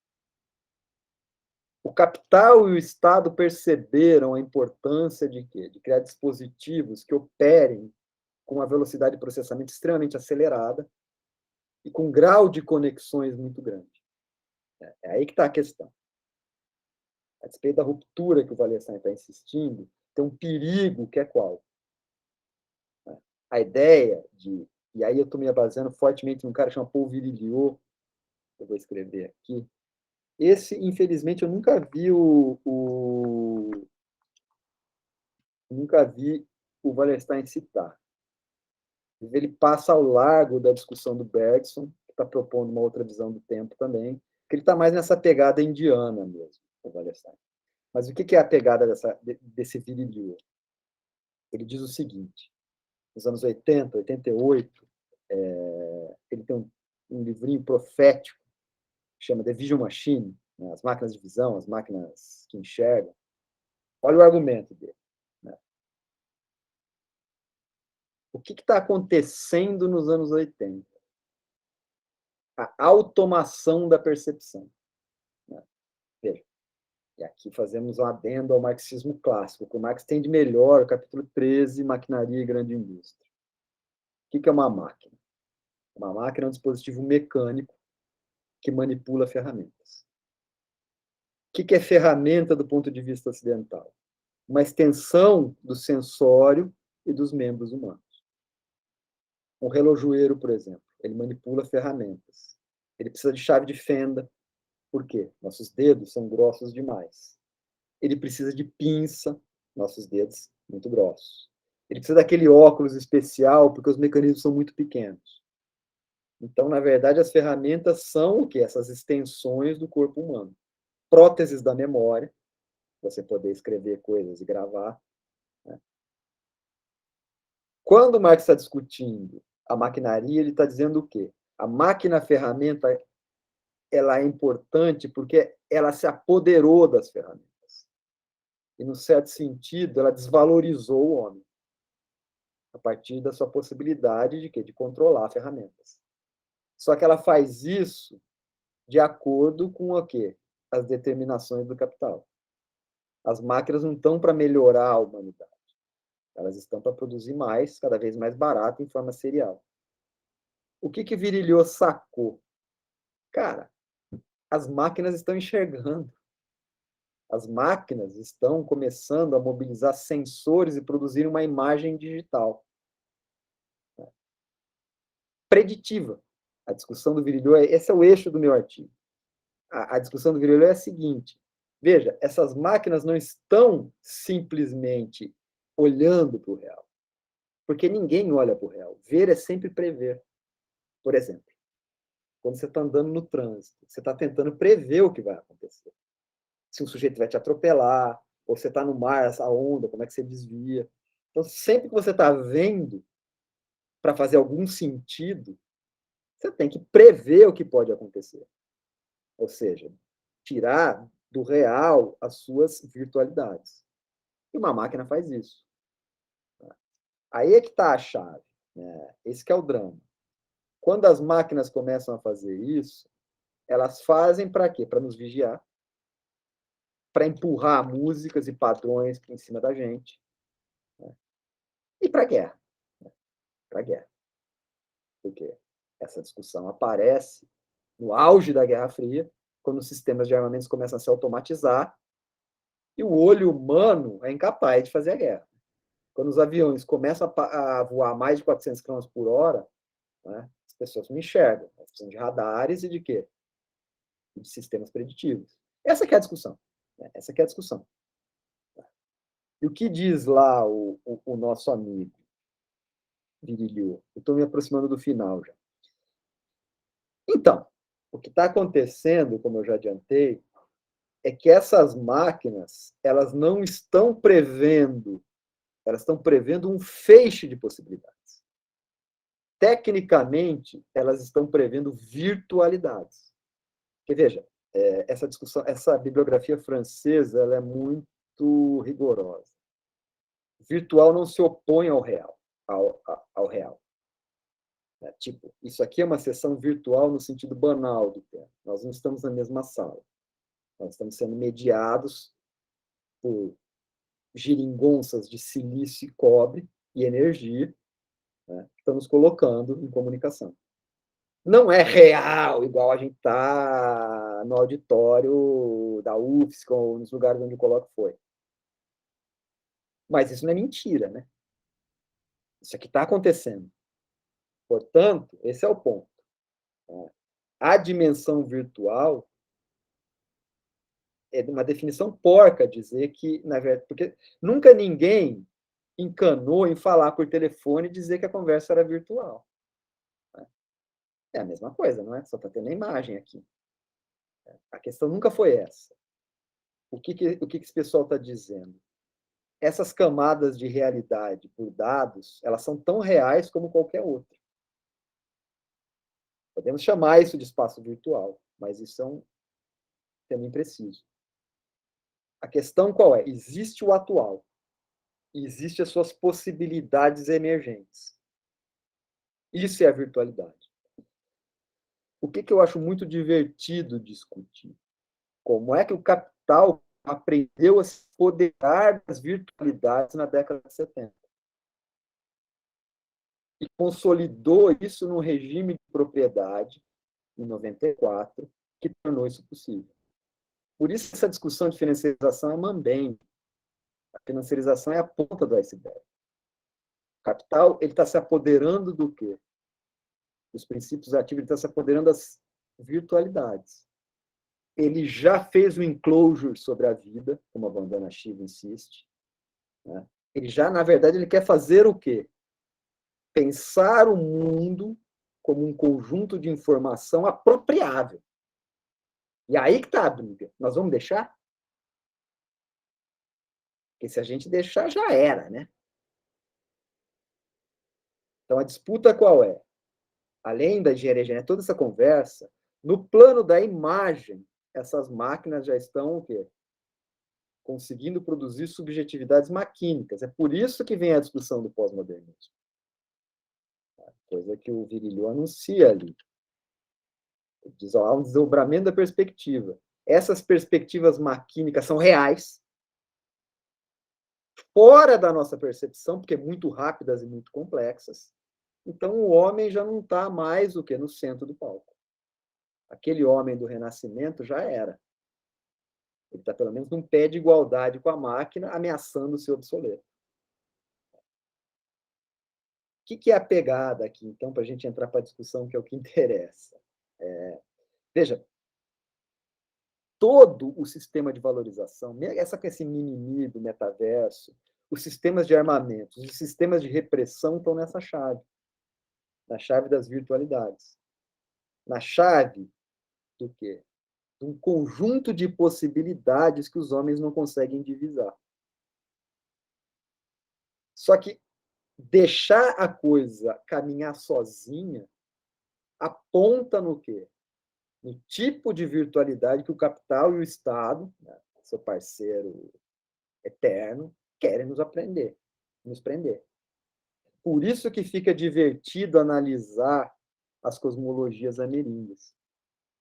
o capital e o Estado perceberam a importância de quê? De criar dispositivos que operem com uma velocidade de processamento extremamente acelerada e com um grau de conexões muito grande. É aí que está a questão. A despeito da ruptura que o Wallerstein está insistindo, tem um perigo que é qual? A ideia de... E aí eu estou me baseando fortemente num cara que chama Paul Virilio, eu vou escrever aqui. Esse, infelizmente, eu nunca vi nunca vi o Wallerstein citar. Ele passa ao largo da discussão do Bergson, que está propondo uma outra visão do tempo também, que ele está mais nessa pegada indiana mesmo, o Wallerstein. Mas o que é a pegada desse Virilio? Ele diz o seguinte: nos anos 80, 88, ele tem um livrinho profético que chama The Vision Machine, né, as máquinas de visão, as máquinas que enxergam. Olha o argumento dele. Né? O que está acontecendo nos anos 80? A automação da percepção. Né? Veja, e aqui fazemos um adendo ao marxismo clássico, que o Marx tem de melhor, o capítulo 13, Maquinaria e Grande Indústria. O que é uma máquina? Uma máquina é um dispositivo mecânico que manipula ferramentas. O que é ferramenta do ponto de vista ocidental? Uma extensão do sensório e dos membros humanos. Um relojoeiro, por exemplo, ele manipula ferramentas. Ele precisa de chave de fenda. Por quê? Nossos dedos são grossos demais. Ele precisa de pinça, nossos dedos muito grossos. Ele precisa daquele óculos especial, porque os mecanismos são muito pequenos. Então, na verdade, as ferramentas são o quê? Essas extensões do corpo humano. Próteses da memória, você poder escrever coisas e gravar. Né? Quando o Marx está discutindo a maquinaria, ele está dizendo o quê? A máquina-ferramenta ela é importante porque ela se apoderou das ferramentas. E, no certo sentido, ela desvalorizou o homem a partir da sua possibilidade de quê? De controlar ferramentas. Só que ela faz isso de acordo com o quê? As determinações do capital. As máquinas não estão para melhorar a humanidade. Elas estão para produzir mais, cada vez mais barato, em forma serial. O que Virilio sacou? Cara, as máquinas estão enxergando. As máquinas estão começando a mobilizar sensores e produzir uma imagem digital. Preditiva. A discussão do Virilio, esse é o eixo do meu artigo. A discussão do Virilio é a seguinte: veja, essas máquinas não estão simplesmente olhando para o real, porque ninguém olha para o real. Ver é sempre prever. Por exemplo, quando você está andando no trânsito, você está tentando prever o que vai acontecer. Se um sujeito vai te atropelar, ou você está no mar, essa onda, como é que você desvia. Então, sempre que você está vendo, para fazer algum sentido, você tem que prever o que pode acontecer. Ou seja, tirar do real as suas virtualidades. E uma máquina faz isso. Aí é que está a chave. Né? Esse que é o drama. Quando as máquinas começam a fazer isso, elas fazem para quê? Para nos vigiar, para empurrar músicas e padrões em cima da gente. Né? E para a guerra. Para a guerra. Porque essa discussão aparece no auge da Guerra Fria, quando os sistemas de armamentos começam a se automatizar e o olho humano é incapaz de fazer a guerra. Quando os aviões começam a voar mais de 400 km por hora, né, as pessoas não enxergam. Elas precisam de radares e de quê? De sistemas preditivos. Essa que é a discussão. Né? Essa que é a discussão. E o que diz lá o nosso amigo Virilio? Eu estou me aproximando do final já. Então, o que está acontecendo, como eu já adiantei, é que essas máquinas, elas não estão prevendo, elas estão prevendo um feixe de possibilidades. Tecnicamente, elas estão prevendo virtualidades. Porque, veja, essa discussão, essa bibliografia francesa, ela é muito rigorosa. Virtual não se opõe ao real. Ao real. Tipo, isso aqui é uma sessão virtual no sentido banal do termo. Nós não estamos na mesma sala. Nós estamos sendo mediados por geringonças de silício e cobre e energia, né? Estamos colocando em comunicação. Não é real, igual a gente está no auditório da UFSC ou nos lugares onde o colóquio foi. Mas isso não é mentira, né? Isso aqui está acontecendo. Portanto, esse é o ponto. A dimensão virtual é uma definição porca dizer que, na verdade, porque nunca ninguém encanou em falar por telefone e dizer que a conversa era virtual. É a mesma coisa, não é? Só está tendo a imagem aqui. A questão nunca foi essa. O que esse pessoal está dizendo? Essas camadas de realidade por dados, elas são tão reais como qualquer outra. Podemos chamar isso de espaço virtual, mas isso é um termo impreciso. A questão qual é? Existe o atual. E existem as suas possibilidades emergentes. Isso é a virtualidade. O que eu acho muito divertido discutir? Como é que o capital aprendeu a se apoderar das virtualidades na década de 70? E consolidou isso num regime de propriedade, em 94, que tornou isso possível. Por isso, essa discussão de financiarização é mambembe. A financiarização é a ponta do iceberg. O capital está se apoderando do quê? Os princípios ativos, ele está se apoderando das virtualidades. Ele já fez o enclosure sobre a vida, como a Vandana Shiva insiste. Né? Ele já, na verdade, ele quer fazer o quê? Pensar o mundo como um conjunto de informação apropriável. E aí que está a briga. Nós vamos deixar? Porque se a gente deixar, já era, né? Então, a disputa qual é? Além da engenharia genética, toda essa conversa, no plano da imagem, essas máquinas já estão o quê? Conseguindo produzir subjetividades maquínicas. É por isso que vem a discussão do pós-modernismo. Coisa que o Virilio anuncia ali. Ele diz, há um desdobramento da perspectiva. Essas perspectivas maquínicas são reais, fora da nossa percepção, porque muito rápidas e muito complexas. Então, o homem já não está mais o quê? No centro do palco. Aquele homem do Renascimento já era. Ele está, pelo menos, num pé de igualdade com a máquina, ameaçando ser obsoleto. O que é a pegada aqui, então, para a gente entrar para a discussão, que é o que interessa? Veja, todo o sistema de valorização, essa com esse mimimi do metaverso, os sistemas de armamentos, os sistemas de repressão estão nessa chave, na chave das virtualidades, na chave do quê? De um conjunto de possibilidades que os homens não conseguem divisar. Só que deixar a coisa caminhar sozinha, aponta no quê? No tipo de virtualidade que o capital e o Estado, né, seu parceiro eterno, querem nos prender. Por isso que fica divertido analisar as cosmologias ameríndias.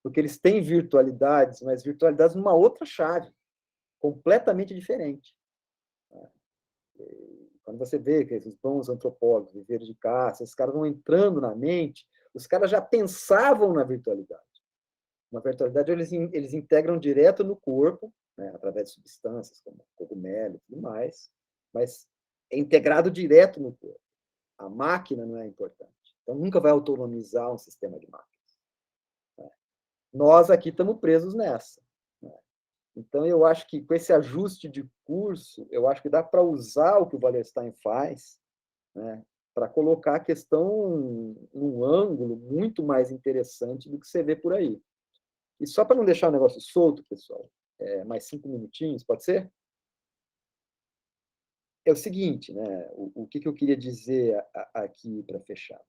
Porque eles têm virtualidades, mas virtualidades numa outra chave, completamente diferente. Quando você vê que esses bons antropólogos, viveiros de caça, esses caras vão entrando na mente, os caras já pensavam na virtualidade. Na virtualidade, eles integram direto no corpo, né, através de substâncias como cogumelo e tudo mais, mas é integrado direto no corpo. A máquina não é importante. Então, nunca vai autonomizar um sistema de máquinas. Nós aqui estamos presos nessa. Então, eu acho que com esse ajuste de curso, eu acho que dá para usar o que o Wallerstein faz, né, para colocar a questão num ângulo muito mais interessante do que você vê por aí. E só para não deixar o negócio solto, pessoal, mais 5 minutinhos, pode ser? É o seguinte, né, o que eu queria dizer aqui para fechar.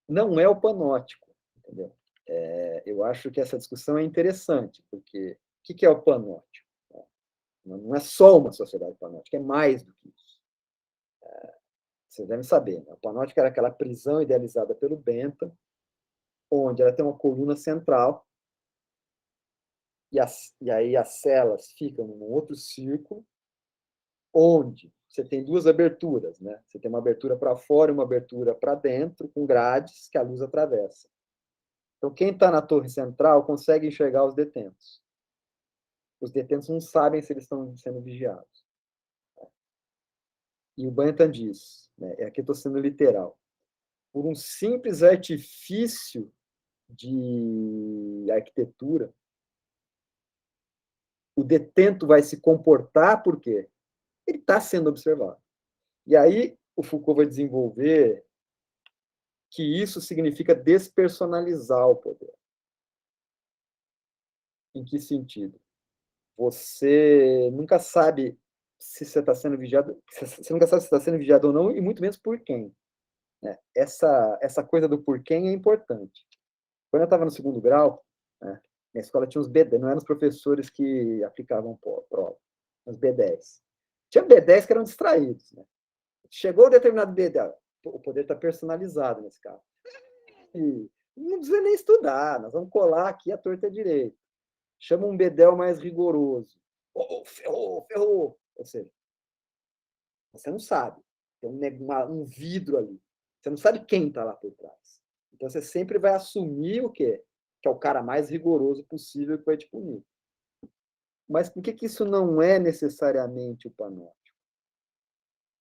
Não é o panóptico, entendeu? Eu acho que essa discussão é interessante, porque o que é o panóptico? Não é só uma sociedade panóptica, é mais do que isso. Vocês devem saber, né? O panóptico era aquela prisão idealizada pelo Bentham, onde ela tem uma coluna central, e aí as celas ficam num outro círculo, onde você tem duas aberturas, né? Você tem uma abertura para fora e uma abertura para dentro, com grades que a luz atravessa. Então, quem está na torre central consegue enxergar os detentos. Os detentos não sabem se eles estão sendo vigiados. E o Bentham diz, né, aqui eu estou sendo literal, por um simples artifício de arquitetura, o detento vai se comportar por quê? Ele está sendo observado. E aí o Foucault vai desenvolver que isso significa despersonalizar o poder. Em que sentido? Você nunca sabe se você está sendo vigiado, você nunca sabe se está sendo vigiado ou não, e muito menos por quem. Né? Essa coisa do por quem é importante. Quando eu estava no segundo grau, né, na escola tinha uns B10, não eram os professores que aplicavam prova, uns B10. Tinha B10 que eram distraídos. Né? Chegou um determinado B10, o poder está personalizado nesse caso. E não precisa nem estudar, nós vamos colar aqui a torta direita. Chama um bedel mais rigoroso. Ferrou. Ou seja, você não sabe. Tem um vidro ali. Você não sabe quem está lá por trás. Então, você sempre vai assumir o quê? Que é o cara mais rigoroso possível que vai te punir. Mas por que isso não é necessariamente o panóptico?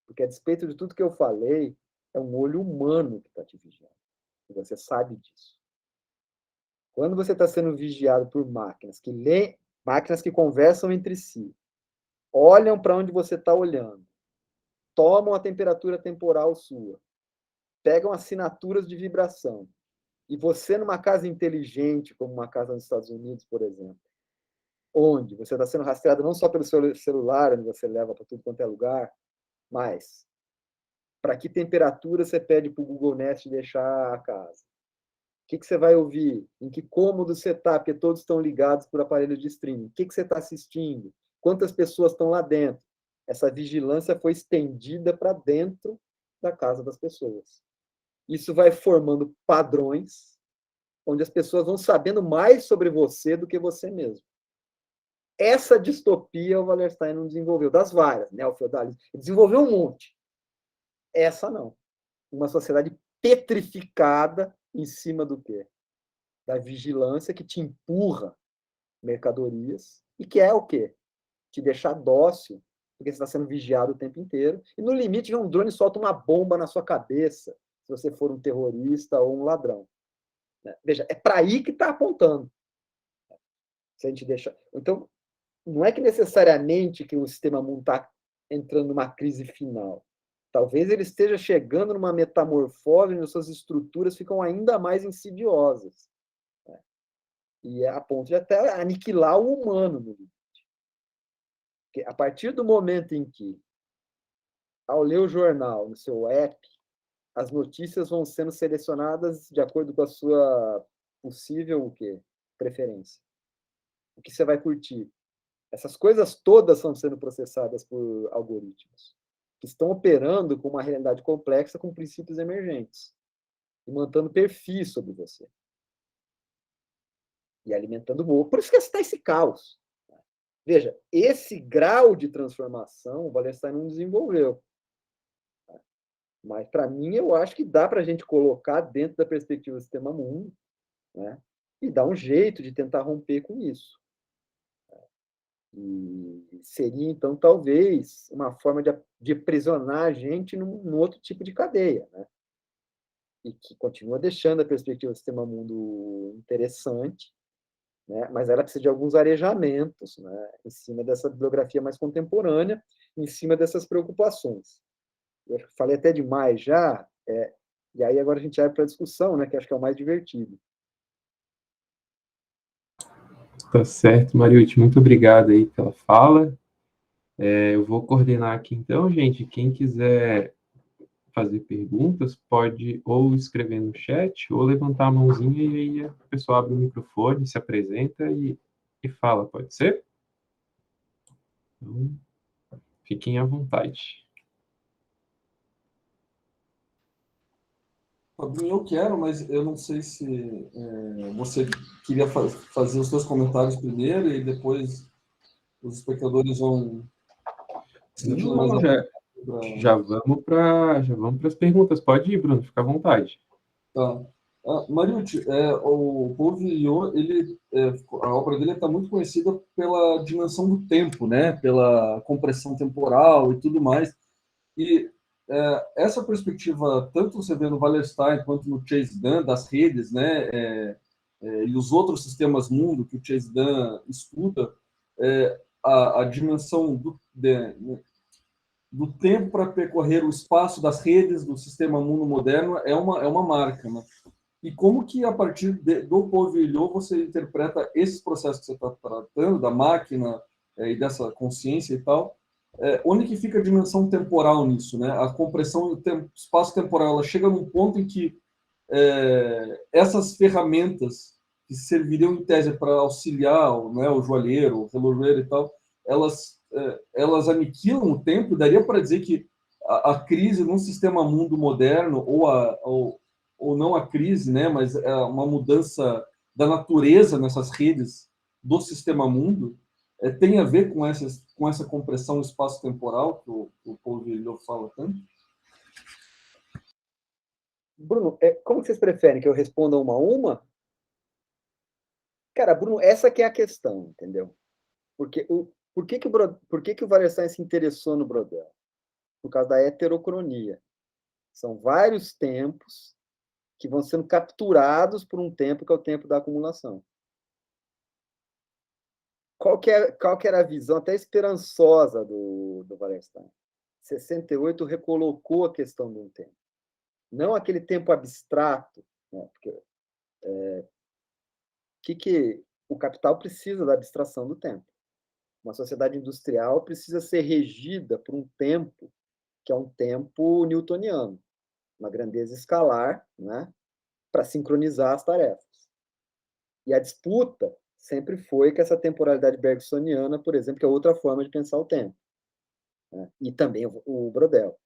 Porque, a despeito de tudo que eu falei, é um olho humano que está te vigiando. E você sabe disso. Quando você está sendo vigiado por máquinas que leem, máquinas que conversam entre si, olham para onde você está olhando, tomam a temperatura temporal sua, pegam assinaturas de vibração, e você numa casa inteligente, como uma casa nos Estados Unidos, por exemplo, onde você está sendo rastreado não só pelo seu celular, onde você leva para tudo quanto é lugar, mas para que temperatura você pede para o Google Nest deixar a casa? O que você vai ouvir? Em que cômodo você está? Porque todos estão ligados por aparelho de streaming. O que você está assistindo? Quantas pessoas estão lá dentro? Essa vigilância foi estendida para dentro da casa das pessoas. Isso vai formando padrões onde as pessoas vão sabendo mais sobre você do que você mesmo. Essa distopia o Wallerstein não desenvolveu, das várias, né? O feudalismo. Ele desenvolveu um monte. Essa não. Uma sociedade petrificada em cima do quê? Da vigilância que te empurra mercadorias e que é o quê? Te deixar dócil, porque você está sendo vigiado o tempo inteiro, e no limite vem um drone e solta uma bomba na sua cabeça, se você for um terrorista ou um ladrão. Veja, é para aí que está apontando. Se a gente deixa... Então, não é que necessariamente que o sistema mundo está entrando numa crise final. Talvez ele esteja chegando numa metamorfose onde as suas estruturas ficam ainda mais insidiosas. Né? E é a ponto de até aniquilar o humano no limite. Porque a partir do momento em que, ao ler o jornal no seu app, as notícias vão sendo selecionadas de acordo com a sua possível o quê? Preferência. O que você vai curtir. Essas coisas todas estão sendo processadas por algoritmos, que estão operando com uma realidade complexa com princípios emergentes, e montando perfis sobre você. E alimentando o ovo. Por isso que está esse caos. Veja, esse grau de transformação o Wallerstein não desenvolveu. Mas, para mim, eu acho que dá para a gente colocar dentro da perspectiva do sistema mundo, né? E dar um jeito de tentar romper com isso. E seria, então, talvez, uma forma de aprisionar a gente num outro tipo de cadeia, né? E que continua deixando a perspectiva do sistema mundo interessante, né? Mas ela precisa de alguns arejamentos, né? Em cima dessa bibliografia mais contemporânea, em cima dessas preocupações. Eu falei até demais já, e aí agora a gente abre para a discussão, né? Que acho que é o mais divertido. Tá certo, Mariucci, muito obrigado aí pela fala. Eu vou coordenar aqui então, gente. Quem quiser fazer perguntas, pode ou escrever no chat ou levantar a mãozinha e aí a pessoa abre o microfone, se apresenta e fala, pode ser? Então, fiquem à vontade. Fabinho, eu quero, mas eu não sei se você queria fazer os seus comentários primeiro e depois os espectadores vão sentindo mais Não, já vamos para as perguntas. Pode ir, Bruno, fica à vontade. Tá. Mariucci, o Paul Virilio, a obra dele está muito conhecida pela dimensão do tempo, né? Pela compressão temporal e tudo mais. E essa perspectiva, tanto você vê no Wallerstein quanto no Chase Dunn, das redes, né? E os outros sistemas mundo que o Chase Dunn estuda, a dimensão do tempo para percorrer o espaço das redes do sistema mundo moderno é uma marca, né? E como que, a partir do Paul Virilio, você interpreta esses processos que você está tratando, da máquina e dessa consciência e tal, onde que fica a dimensão temporal nisso, né? A compressão do espaço-temporal, ela chega num ponto em que essas ferramentas que serviriam, em tese, para auxiliar, né, o joalheiro, o relojoeiro e tal, elas aniquilam o tempo. Daria para dizer que a crise num sistema mundo moderno, ou não a crise, né, mas uma mudança da natureza nessas redes do sistema mundo, tem a ver com essa compressão espaço-temporal que o Paul Virilio fala tanto? Bruno, como vocês preferem que eu responda uma a uma? Cara, Bruno, essa que é a questão, entendeu? Por que o Wallerstein se interessou no Brodel? Por causa da heterocronia. São vários tempos que vão sendo capturados por um tempo que é o tempo da acumulação. Qual que era a visão até esperançosa do Wallerstein? 68 recolocou a questão de um tempo. Não aquele tempo abstrato, né? Porque que o capital precisa da abstração do tempo. Uma sociedade industrial precisa ser regida por um tempo que é um tempo newtoniano, uma grandeza escalar, né, para sincronizar as tarefas. E a disputa sempre foi com essa temporalidade bergsoniana, por exemplo, que é outra forma de pensar o tempo. Né? E também o Brodel.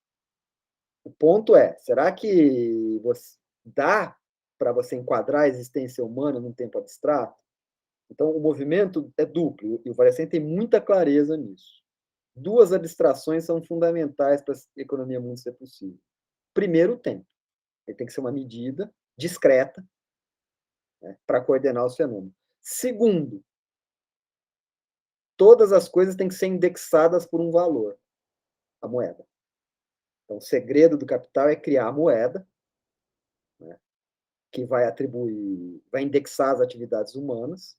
O ponto é, será que dá para você enquadrar a existência humana num tempo abstrato? Então, o movimento é duplo, e o Wallerstein tem muita clareza nisso. Duas abstrações são fundamentais para a economia mundo ser possível. Primeiro, o tempo. Ele tem que ser uma medida discreta, né, para coordenar os fenômenos. Segundo, todas as coisas têm que ser indexadas por um valor, a moeda. Então, o segredo do capital é criar a moeda, né, que vai indexar as atividades humanas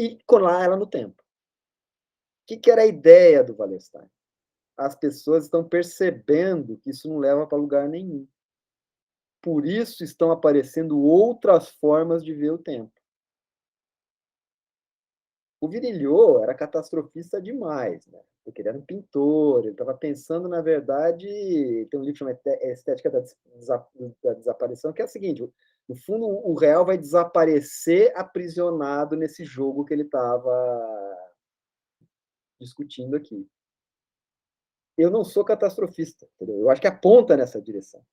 e colar ela no tempo. O que era a ideia do Wallerstein? As pessoas estão percebendo que isso não leva para lugar nenhum. Por isso estão aparecendo outras formas de ver o tempo. O Virilio era catastrofista demais, né? Porque ele era um pintor, ele estava pensando, na verdade, tem um livro chamado Estética da Desaparição, que é o seguinte, no fundo, o real vai desaparecer aprisionado nesse jogo que ele estava discutindo aqui. Eu não sou catastrofista, entendeu? Eu acho que aponta nessa direção.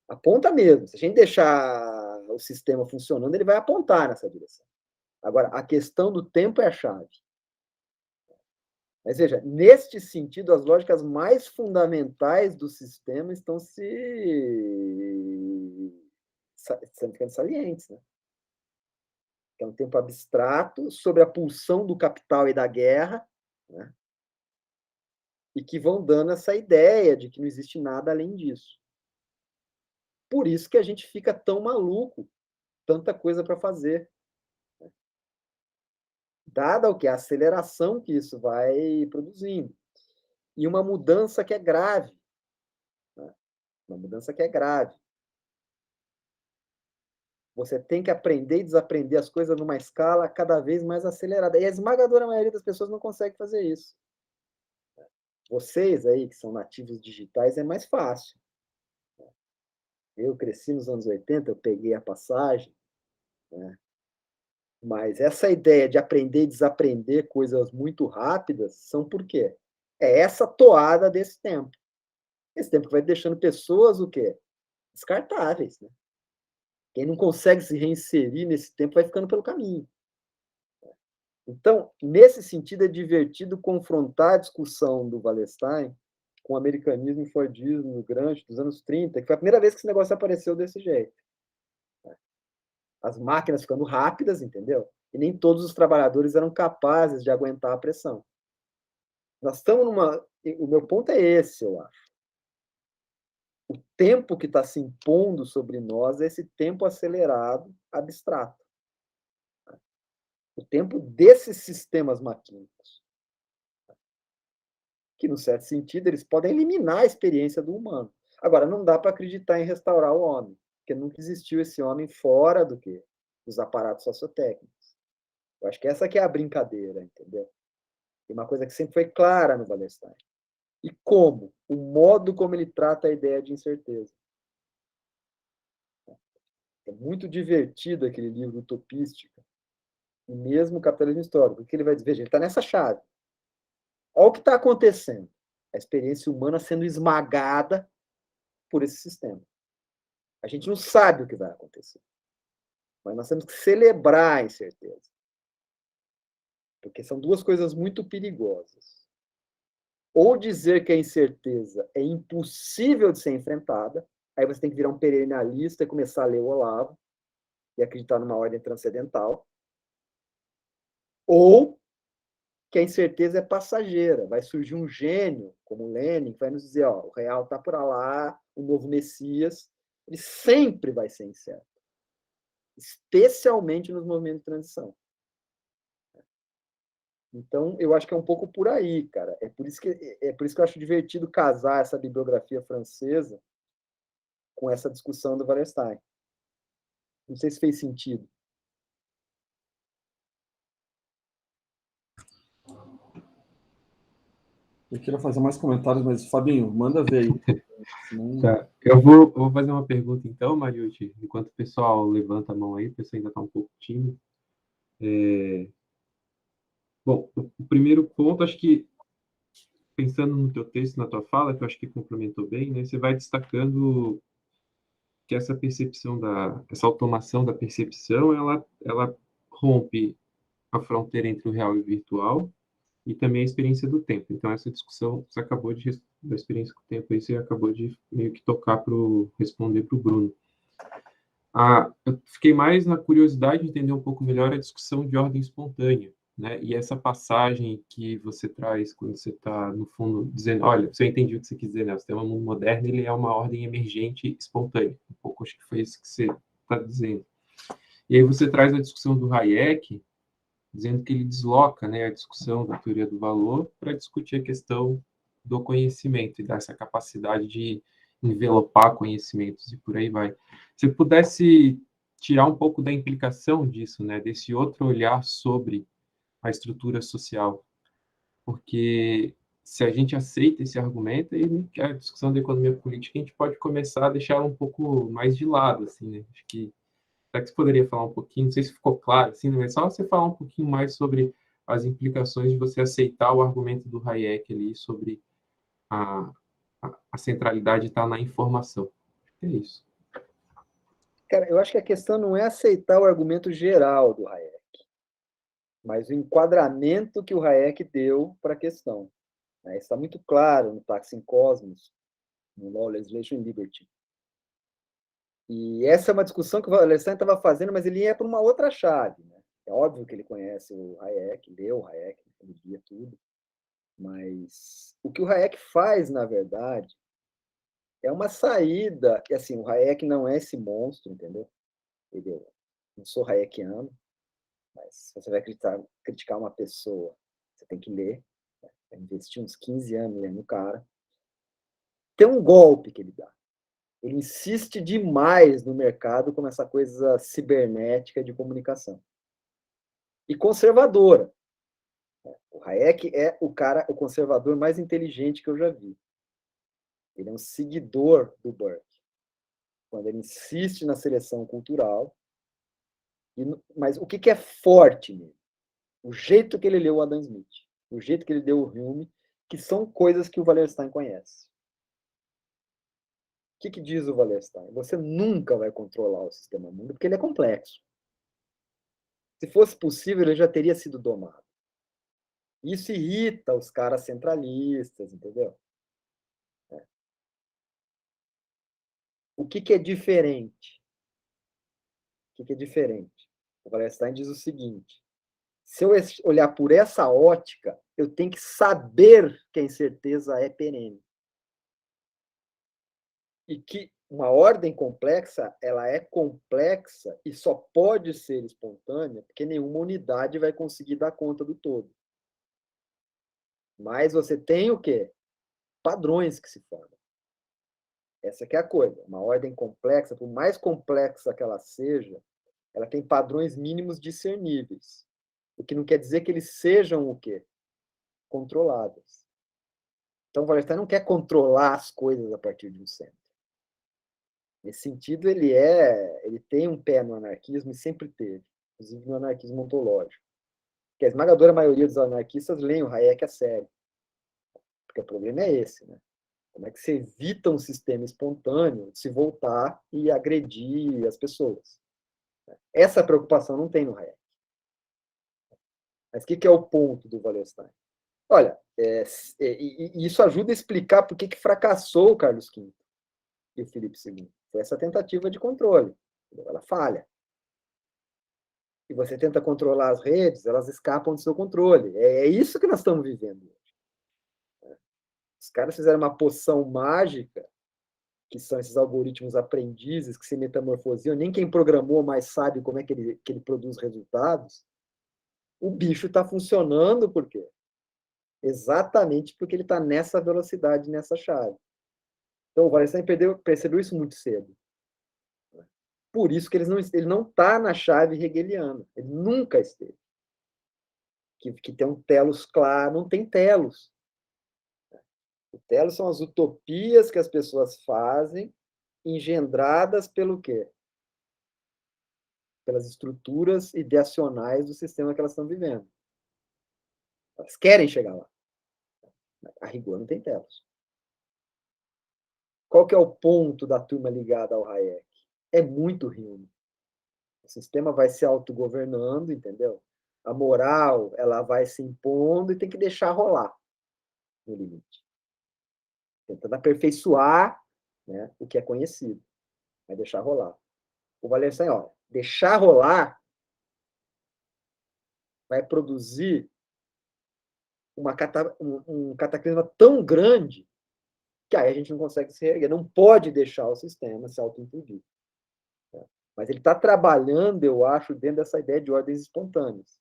Aponta mesmo. Se a gente deixar o sistema funcionando, ele vai apontar nessa direção. Agora, a questão do tempo é a chave. Mas veja, neste sentido, as lógicas mais fundamentais do sistema estão ficando salientes, né? Que é um tempo abstrato sobre a pulsão do capital e da guerra, né? E que vão dando essa ideia de que não existe nada além disso. Por isso que a gente fica tão maluco, tanta coisa para fazer. Dada o que? A aceleração que isso vai produzindo. E uma mudança que é grave. Né? Uma mudança que é grave. Você tem que aprender e desaprender as coisas numa escala cada vez mais acelerada. E a esmagadora maioria das pessoas não consegue fazer isso. Vocês aí, que são nativos digitais, é mais fácil. Eu cresci nos anos 80, eu peguei a passagem, né? Mas essa ideia de aprender e desaprender coisas muito rápidas são por quê? É essa toada desse tempo. Esse tempo que vai deixando pessoas o quê? Descartáveis, né? Quem não consegue se reinserir nesse tempo vai ficando pelo caminho. Então, nesse sentido, é divertido confrontar a discussão do Wallerstein com o americanismo e Fordismo no Gramsci dos anos 30, que foi a primeira vez que esse negócio apareceu desse jeito. As máquinas ficando rápidas, entendeu? E nem todos os trabalhadores eram capazes de aguentar a pressão. Nós estamos numa... O meu ponto é esse, eu acho. O tempo que está se impondo sobre nós é esse tempo acelerado, abstrato. O tempo desses sistemas maquínicos. Que, no certo sentido, eles podem eliminar a experiência do humano. Agora, não dá para acreditar em restaurar o homem, porque nunca existiu esse homem fora do que? Dos aparatos sociotécnicos. Eu acho que essa que é a brincadeira, entendeu? E uma coisa que sempre foi clara no Wallerstein. E como? O modo como ele trata a ideia de incerteza. É muito divertido aquele livro Utopística, e mesmo o Capitalismo Histórico, porque ele vai dizer, veja, ele está nessa chave. Olha o que está acontecendo. A experiência humana sendo esmagada por esse sistema. A gente não sabe o que vai acontecer. Mas nós temos que celebrar a incerteza. Porque são duas coisas muito perigosas. Ou dizer que a incerteza é impossível de ser enfrentada, aí você tem que virar um perennialista e começar a ler o Olavo e acreditar numa ordem transcendental. Ou que a incerteza é passageira, vai surgir um gênio, como Lenin, que vai nos dizer, ó, o real está por lá, o novo Messias, ele sempre vai ser incerto. Especialmente nos movimentos de transição. Então, eu acho que é um pouco por aí, cara. É por isso que eu acho divertido casar essa bibliografia francesa com essa discussão do Wallerstein. Não sei se fez sentido. Eu queria fazer mais comentários, mas, Fabinho, manda ver aí. Senão... Tá. Eu vou fazer uma pergunta, então, Mariucci, enquanto o pessoal levanta a mão aí, o pessoal ainda está um pouco tímido. Bom, o primeiro ponto, acho que, pensando no teu texto, na tua fala, que eu acho que complementou bem, né, você vai destacando que essa percepção essa automação da percepção, ela rompe a fronteira entre o real e o virtual, e também a experiência do tempo. Então, essa discussão, você acabou da experiência com o tempo, aí você acabou de meio que responder para o Bruno. Eu fiquei mais na curiosidade de entender um pouco melhor a discussão de ordem espontânea, né? E essa passagem que você traz quando você está, no fundo, dizendo, olha, se eu entendi o que você quis dizer, né? O sistema mundo moderno, ele é uma ordem emergente espontânea. Um pouco, acho que foi isso que você está dizendo. E aí você traz a discussão do Hayek, dizendo que ele desloca, né, a discussão da teoria do valor para discutir a questão do conhecimento e dessa capacidade de envelopar conhecimentos e por aí vai. Se eu pudesse tirar um pouco da implicação disso, né, desse outro olhar sobre a estrutura social. Porque se a gente aceita esse argumento, aí a discussão da economia política a gente pode começar a deixar ela um pouco mais de lado, assim, né? Acho que será que você poderia falar um pouquinho, não sei se ficou claro, assim, mas só você falar um pouquinho mais sobre as implicações de você aceitar o argumento do Hayek ali sobre a, a centralidade está na informação. Acho que é isso. Cara, eu acho que a questão não é aceitar o argumento geral do Hayek, mas o enquadramento que o Hayek deu para a questão. Isso está muito claro no Pax in Cosmos, no Law, Legislation and Liberty. E essa é uma discussão que o Wallerstein estava fazendo, mas ele ia para uma outra chave. Né? É óbvio que ele conhece o Hayek, leu o Hayek, ele lia tudo. Mas o que o Hayek faz, na verdade, é uma saída. E assim, o Hayek não é esse monstro, entendeu? Eu não sou hayekiano, mas se você vai criticar uma pessoa, você tem que ler. Né? Investir uns 15 anos lendo o cara. Tem um golpe que ele dá. Ele insiste demais no mercado como essa coisa cibernética de comunicação. E conservadora. O Hayek é o conservador mais inteligente que eu já vi. Ele é um seguidor do Burke. Quando ele insiste na seleção cultural. Mas o que é forte nele? O jeito que ele leu o Adam Smith, o jeito que ele deu o Hume, que são coisas que o Wallerstein conhece. O que diz o Wallerstein? Você nunca vai controlar o sistema mundo, porque ele é complexo. Se fosse possível, ele já teria sido domado. Isso irrita os caras centralistas, entendeu? O que é diferente? O que é diferente? O Wallerstein diz o seguinte: se eu olhar por essa ótica, eu tenho que saber que a incerteza é perene. E que uma ordem complexa, ela é complexa e só pode ser espontânea porque nenhuma unidade vai conseguir dar conta do todo. Mas você tem o quê? Padrões que se formam. Essa que é a coisa. Uma ordem complexa, por mais complexa que ela seja, ela tem padrões mínimos discerníveis. O que não quer dizer que eles sejam o quê? Controlados. Então, o Wallerstein não quer controlar as coisas a partir de um centro. Nesse sentido, ele tem um pé no anarquismo e sempre teve, inclusive no anarquismo ontológico. Porque a esmagadora maioria dos anarquistas leem o Hayek a sério. Porque o problema é esse, né? Como é que você evita um sistema espontâneo de se voltar e agredir as pessoas? Essa preocupação não tem no Hayek. Mas o que é o ponto do Wallerstein? Olha, isso ajuda a explicar por que fracassou o Carlos V e o Filipe II. Foi essa tentativa de controle. Ela falha. E você tenta controlar as redes, elas escapam do seu controle. É isso que nós estamos vivendo hoje. Os caras fizeram uma poção mágica, que são esses algoritmos aprendizes que se metamorfosiam, nem quem programou mais sabe como é que ele produz resultados. O bicho está funcionando por quê? Exatamente porque ele está nessa velocidade, nessa chave. Então, o Wallerstein percebeu isso muito cedo. Por isso que ele não está na chave hegeliana. Ele nunca esteve. Que tem um telos claro. Não tem telos. O telos são as utopias que as pessoas fazem, engendradas pelo quê? Pelas estruturas ideacionais do sistema que elas estão vivendo. Elas querem chegar lá. A rigor não tem telos. Qual que é o ponto da turma ligada ao Hayek? É muito Hume. O sistema vai se autogovernando, entendeu? A moral, ela vai se impondo e tem que deixar rolar no limite. Tentando aperfeiçoar, né, o que é conhecido. Vai deixar rolar. O Wallerstein, deixar rolar vai produzir um cataclisma tão grande que aí a gente não consegue se reerguer. Não pode deixar o sistema se autoimplodir. Mas ele está trabalhando, eu acho, dentro dessa ideia de ordens espontâneas.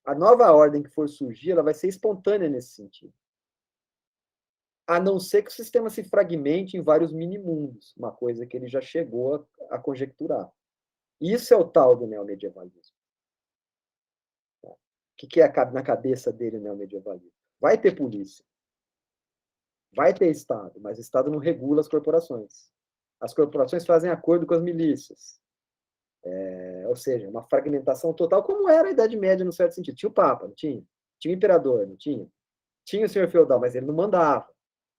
A nova ordem que for surgir, ela vai ser espontânea nesse sentido. A não ser que o sistema se fragmente em vários mini-mundos, uma coisa que ele já chegou a conjecturar. Isso é o tal do neomedievalismo. que é na cabeça dele o neomedievalismo? Vai ter polícia, vai ter Estado, mas o Estado não regula as corporações. As corporações fazem acordo com as milícias. Ou seja, uma fragmentação total, como era a Idade Média, no certo sentido. Tinha o Papa, não tinha? Tinha o Imperador, não tinha? Tinha o senhor feudal, mas ele não mandava.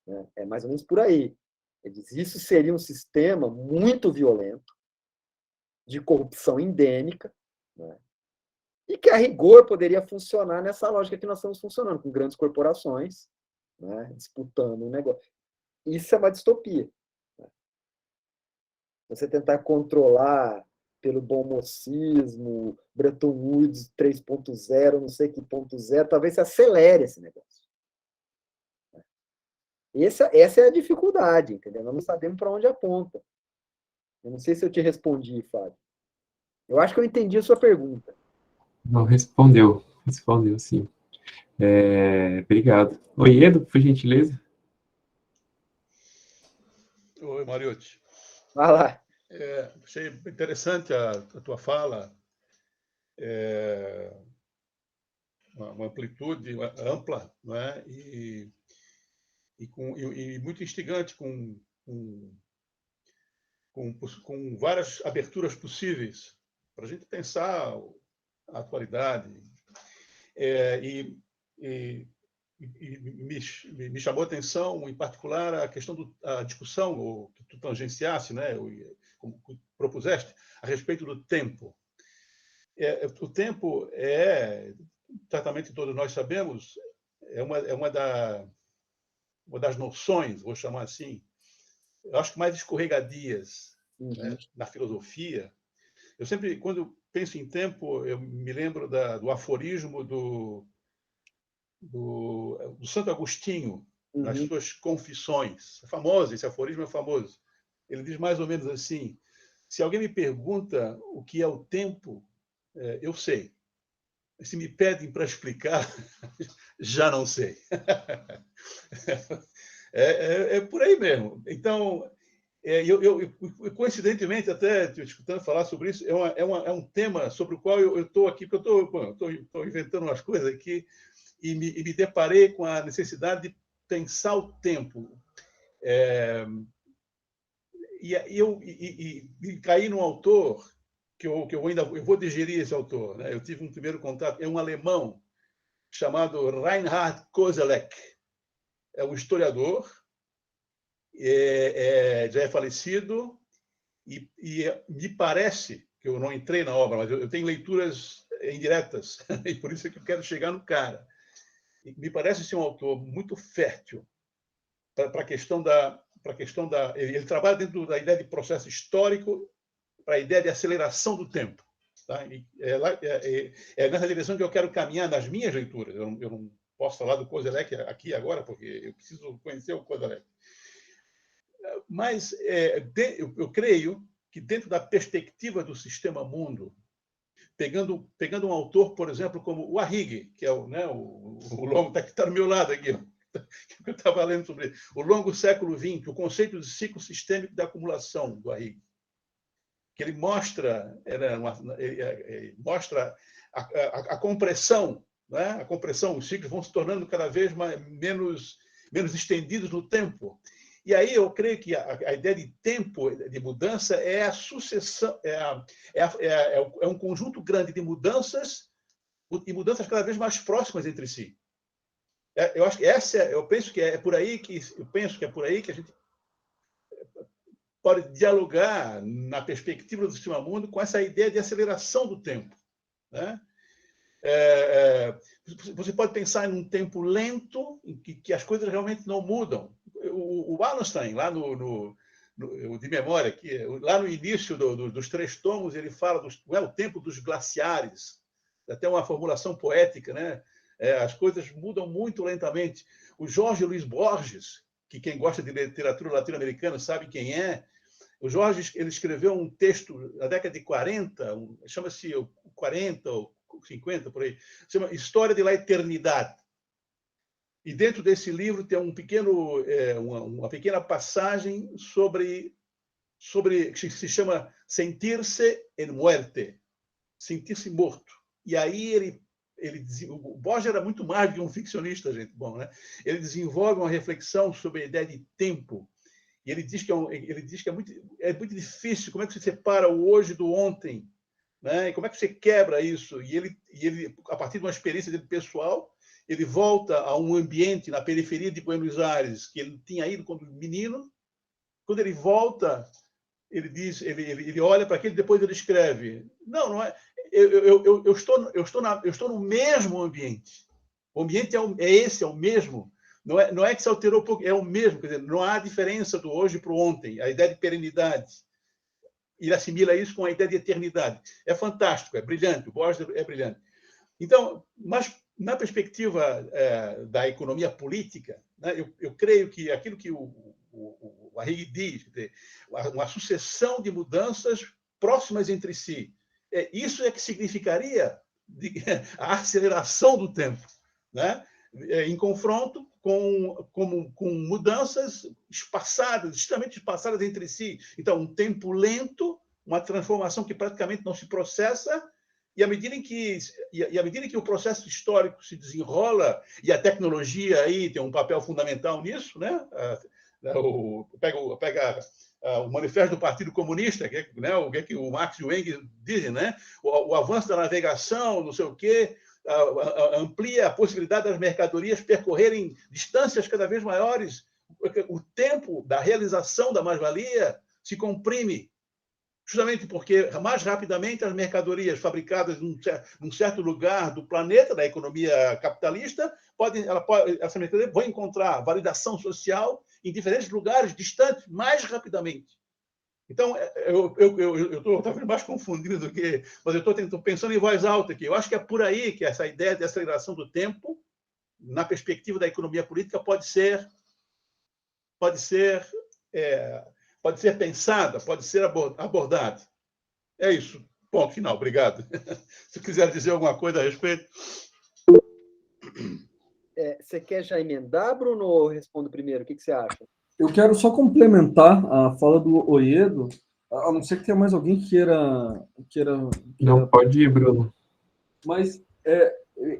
Né? É mais ou menos por aí. Ele diz, isso seria um sistema muito violento, de corrupção endêmica, né? E que, a rigor, poderia funcionar nessa lógica que nós estamos funcionando, com grandes corporações, né, disputando um negócio. Isso é uma distopia. Né? Você tentar controlar pelo bom mocismo, Bretton Woods 3.0, não sei que ponto zero, talvez se acelere esse negócio. Essa é a dificuldade, entendeu? Nós não sabemos para onde aponta. Eu não sei se eu te respondi, Fábio. Eu acho que eu entendi a sua pergunta. Não, respondeu sim. Obrigado. Oi, Edo, por gentileza. Oi, Mariotti. Vai lá. Achei interessante a tua fala, uma amplitude ampla, não é? E muito instigante, com várias aberturas possíveis para a gente pensar a atualidade. Me chamou a atenção, em particular, a questão da discussão, que tu tangenciaste, né, como propuseste, a respeito do tempo. O tempo certamente todos nós sabemos, é uma das noções, vou chamar assim, eu acho que mais escorregadias, né, na filosofia. Eu sempre, quando penso em tempo, eu me lembro do aforismo do Santo Agostinho, nas suas Confissões. É famoso, esse aforismo é famoso. Ele diz mais ou menos assim: se alguém me pergunta o que é o tempo, eu sei. Se me pedem para explicar, já não sei. É por aí mesmo. Então, eu coincidentemente, até te escutando falar sobre isso, é um tema sobre o qual eu estou aqui, porque eu estou inventando umas coisas aqui, e me deparei com a necessidade de pensar o tempo. E caí num autor que eu vou digerir esse autor, né? Eu tive um primeiro contato, é um alemão chamado Reinhard Koselleck. É um historiador, já é falecido, e me parece, que eu não entrei na obra, mas eu tenho leituras indiretas, e por isso é que eu quero chegar no cara. E me parece ser um autor muito fértil para a questão da... Ele trabalha dentro da ideia de processo histórico para a ideia de aceleração do tempo. Tá? É nessa direção que eu quero caminhar nas minhas leituras. Eu não posso falar do Koselleck aqui agora, porque eu preciso conhecer o Koselleck. Mas eu creio que, dentro da perspectiva do sistema mundo, pegando um autor, por exemplo, como o Arrighi, que é o longo, que está do meu lado aqui, que eu estava lendo sobre o longo século XX, o conceito de ciclo sistêmico da acumulação do Arrighi, que ele mostra, mostra a compressão, né? A compressão, os ciclos vão se tornando cada vez menos estendidos no tempo. E aí eu creio que a ideia de tempo, de mudança, é a sucessão, é um conjunto grande de mudanças, e mudanças cada vez mais próximas entre si. Eu acho que eu penso que é por aí que a gente pode dialogar, na perspectiva do sistema mundo, com essa ideia de aceleração do tempo, né? Você pode pensar em um tempo lento, em que as coisas realmente não mudam. O Wallenstein, lá de memória, lá no início dos 3 tomos, ele fala o tempo dos glaciares, até uma formulação poética, né? As coisas mudam muito lentamente. O Jorge Luiz Borges, que quem gosta de literatura latino-americana sabe quem é, o Jorge, ele escreveu um texto na década de 40, chama-se 40 ou 50, por aí, chama História de la Eternidade. E dentro desse livro tem uma pequena passagem sobre que se chama sentir-se en muerte, sentir-se morto. E aí o Borges era muito mais do que um ficcionista, gente. Bom, né? Ele desenvolve uma reflexão sobre a ideia de tempo. E ele diz que é muito difícil. Como é que você separa o hoje do ontem? Né? E como é que você quebra isso? E ele, a partir de uma experiência dele pessoal, ele volta a um ambiente na periferia de Buenos Aires, que ele tinha ido quando menino. Quando ele volta, ele olha para aquilo, depois ele escreve: não é. Eu estou no mesmo ambiente. O ambiente é o mesmo. Não é que se alterou pouco, é o mesmo. Quer dizer, não há diferença do hoje para o ontem. A ideia de perenidade. Ele assimila isso com a ideia de eternidade. É fantástico, é brilhante. O Borges é brilhante. Então, mas na perspectiva da economia política, né, eu creio que aquilo que o Arrighi diz, uma sucessão de mudanças próximas entre si, isso é que significaria a aceleração do tempo, né? Em confronto com mudanças espaçadas, extremamente espaçadas entre si. Então, um tempo lento, uma transformação que praticamente não se processa, e à medida em que o processo histórico se desenrola, e a tecnologia aí tem um papel fundamental nisso, né? Pega o Manifesto do Partido Comunista, né? O que o Marx e o Engels dizem, né? O avanço da navegação, não sei o quê, amplia a possibilidade das mercadorias percorrerem distâncias cada vez maiores. O tempo da realização da mais-valia se comprime, justamente porque mais rapidamente as mercadorias fabricadas num certo lugar do planeta, da economia capitalista, essa mercadoria vão encontrar validação social em diferentes lugares distantes mais rapidamente. Então, eu estou talvez mais confundido do que... Mas eu estou pensando em voz alta aqui. Eu acho que é por aí que essa ideia de aceleração do tempo, na perspectiva da economia política, pode ser pensada, pode ser abordada. É isso. Ponto final. Obrigado. Se quiser dizer alguma coisa a respeito. Você quer já emendar, Bruno, ou eu respondo primeiro? O que você acha? Eu quero só complementar a fala do Oedo, a não ser que tenha mais alguém que queira... Não, pode ir, Bruno. Mas,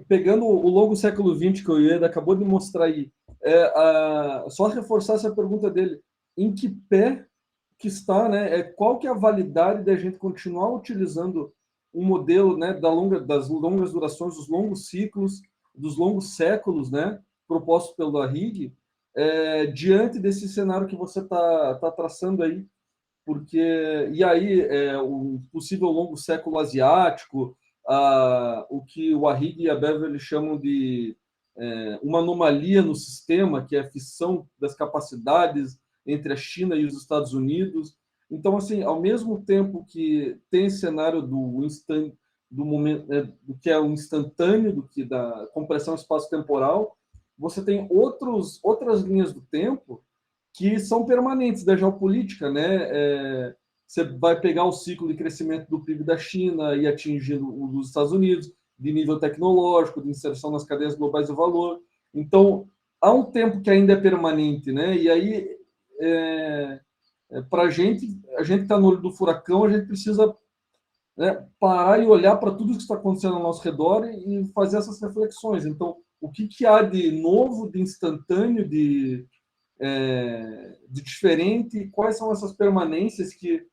pegando o longo século XX que o Oedo acabou de mostrar aí, só reforçar essa pergunta dele: em que pé que está, né? Qual que é a validade da gente continuar utilizando um modelo, né, das longas durações, dos longos ciclos, dos longos séculos, né, proposto pelo Arrighi, diante desse cenário que você tá traçando aí? Porque, e aí, o possível longo século asiático, o que o Arrighi e a Beverly chamam de uma anomalia no sistema, que é a fissão das capacidades entre a China e os Estados Unidos. Então, assim, ao mesmo tempo que tem esse cenário do momento, do que é o instantâneo, do que da compressão espaço-temporal, você tem outras linhas do tempo que são permanentes da geopolítica, né? Você vai pegar o ciclo de crescimento do PIB da China e atingindo o dos Estados Unidos, de nível tecnológico, de inserção nas cadeias globais do valor. Então, há um tempo que ainda é permanente, né? E aí, para a gente que está no olho do furacão, a gente precisa, né, parar e olhar para tudo que está acontecendo ao nosso redor e fazer essas reflexões. Então, o que há de novo, de instantâneo, de diferente, quais são essas permanências que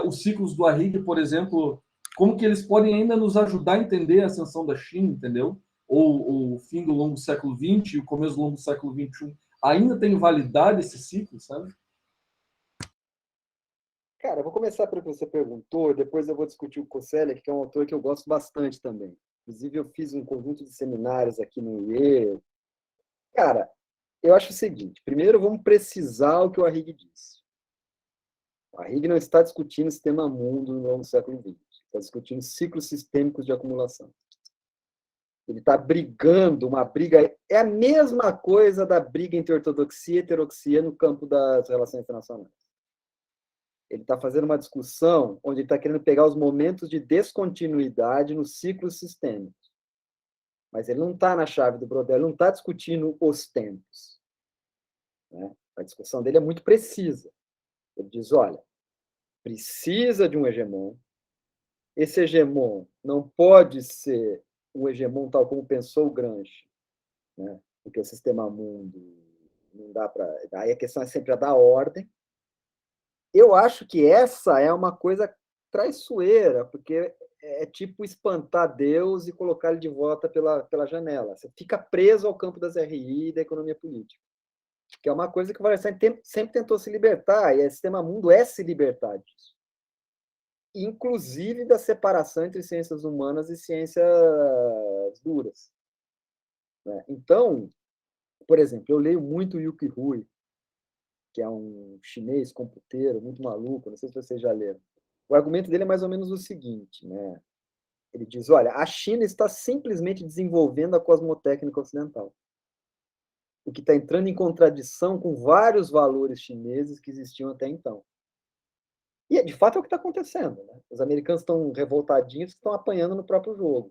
os ciclos do Arrighi, por exemplo, como que eles podem ainda nos ajudar a entender a ascensão da China, entendeu? Ou o fim do longo século XX e o começo do longo século XXI. Ainda tem validade esse ciclo, sabe? Cara, eu vou começar pelo que você perguntou, depois eu vou discutir o Koselleck, que é um autor que eu gosto bastante também. Inclusive, eu fiz um conjunto de seminários aqui no IE. Cara, eu acho o seguinte: primeiro vamos precisar o que o Arrighi disse. O Arrighi não está discutindo sistema mundo no longo do século XX, está discutindo ciclos sistêmicos de acumulação. Ele está brigando uma briga, é a mesma coisa da briga entre ortodoxia e heterodoxia no campo das relações internacionais. Ele está fazendo uma discussão onde ele está querendo pegar os momentos de descontinuidade nos ciclos sistêmicos. Mas ele não está na chave do Brodel, ele não está discutindo os tempos. Né? A discussão dele é muito precisa. Ele diz, olha, precisa de um hegemon, esse hegemon não pode ser um hegemon tal como pensou o Gramsci, né? Porque o sistema mundo não dá para... Aí a questão é sempre a da ordem. Eu acho que essa é uma coisa traiçoeira, porque é tipo espantar Deus e colocar ele de volta pela janela. Você fica preso ao campo das RI e da economia política, que é uma coisa que o Wallerstein sempre tentou se libertar, e o sistema mundo é se libertar disso. Inclusive da separação entre ciências humanas e ciências duras. Né? Então, por exemplo, eu leio muito Yuki Hui, que é um chinês computeiro, muito maluco, não sei se vocês já leram. O argumento dele é mais ou menos o seguinte, né? Ele diz, olha, a China está simplesmente desenvolvendo a cosmotécnica ocidental, o que está entrando em contradição com vários valores chineses que existiam até então. E, de fato, é o que está acontecendo. Né? Os americanos estão revoltadinhos, estão apanhando no próprio jogo.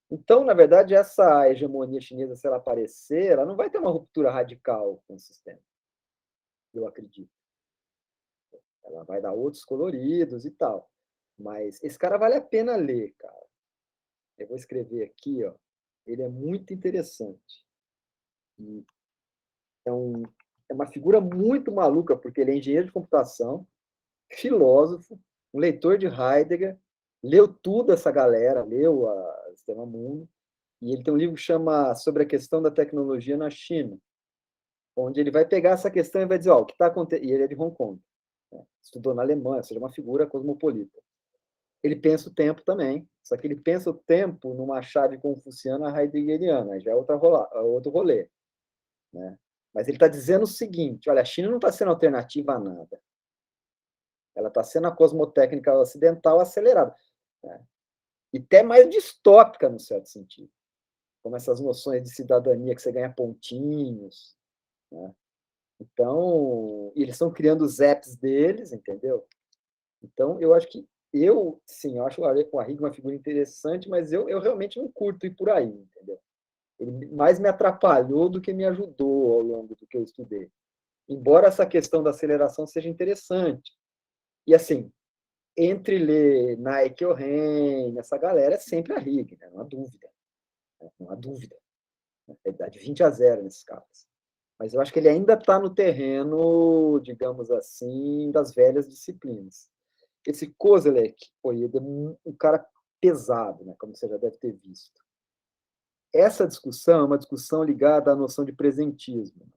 Então, na verdade, essa hegemonia chinesa, se ela aparecer, ela não vai ter uma ruptura radical com o sistema. Eu acredito. Ela vai dar outros coloridos e tal. Mas esse cara vale a pena ler, cara. Eu vou escrever aqui, ó. Ele é muito interessante. E é uma figura muito maluca, porque ele é engenheiro de computação, filósofo, um leitor de Heidegger, leu tudo essa galera, leu a Sistema Mundo, e ele tem um livro que chama Sobre a Questão da Tecnologia na China, onde ele vai pegar essa questão e vai dizer, ó, o que está acontecendo... E ele é de Hong Kong, né? Estudou na Alemanha, ou seja, uma figura cosmopolita. Ele pensa o tempo também, só que ele pensa o tempo numa chave confuciana heideggeriana, já é outro rolê. Né? Mas ele está dizendo o seguinte, olha, a China não está sendo alternativa a nada. Ela está sendo a cosmotécnica ocidental acelerada. Né? E até mais distópica, no certo sentido. Como essas noções de cidadania que você ganha pontinhos. Né? Então, eles estão criando os apps deles, entendeu? Então, eu acho que sim, eu acho o Arrigo uma figura interessante, mas eu realmente não curto ir por aí, entendeu? Ele mais me atrapalhou do que me ajudou ao longo do que eu estudei. Embora essa questão da aceleração seja interessante. E, assim, entre ler Nike ou Ren, essa galera, é sempre a Rig, né? Não há dúvida. Não há dúvida. É de 20-0 nesses caras. Mas eu acho que ele ainda está no terreno, digamos assim, das velhas disciplinas. Esse Kozelek, ele é um cara pesado, né? Como você já deve ter visto. Essa discussão é uma discussão ligada à noção de presentismo,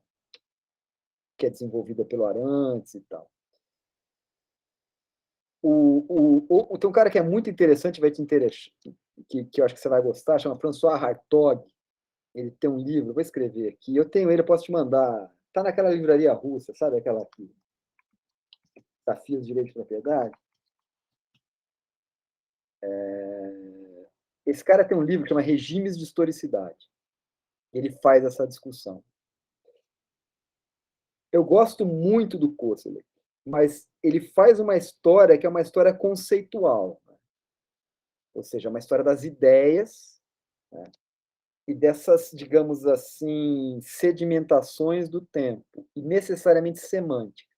que é desenvolvida pelo Arantes e tal. Tem um cara que é muito interessante, vai te interessar, que eu acho que você vai gostar, chama François Hartog. Ele tem um livro, vou escrever aqui. Eu tenho ele, eu posso te mandar. Está naquela livraria russa, sabe aquela aqui? Desafios de Direito de Propriedade. Esse cara tem um livro que chama Regimes de Historicidade. Ele faz essa discussão. Eu gosto muito do Koselleck, mas ele faz uma história que é uma história conceitual. Né? Ou seja, uma história das ideias, né? E dessas, digamos assim, sedimentações do tempo, e necessariamente semântica.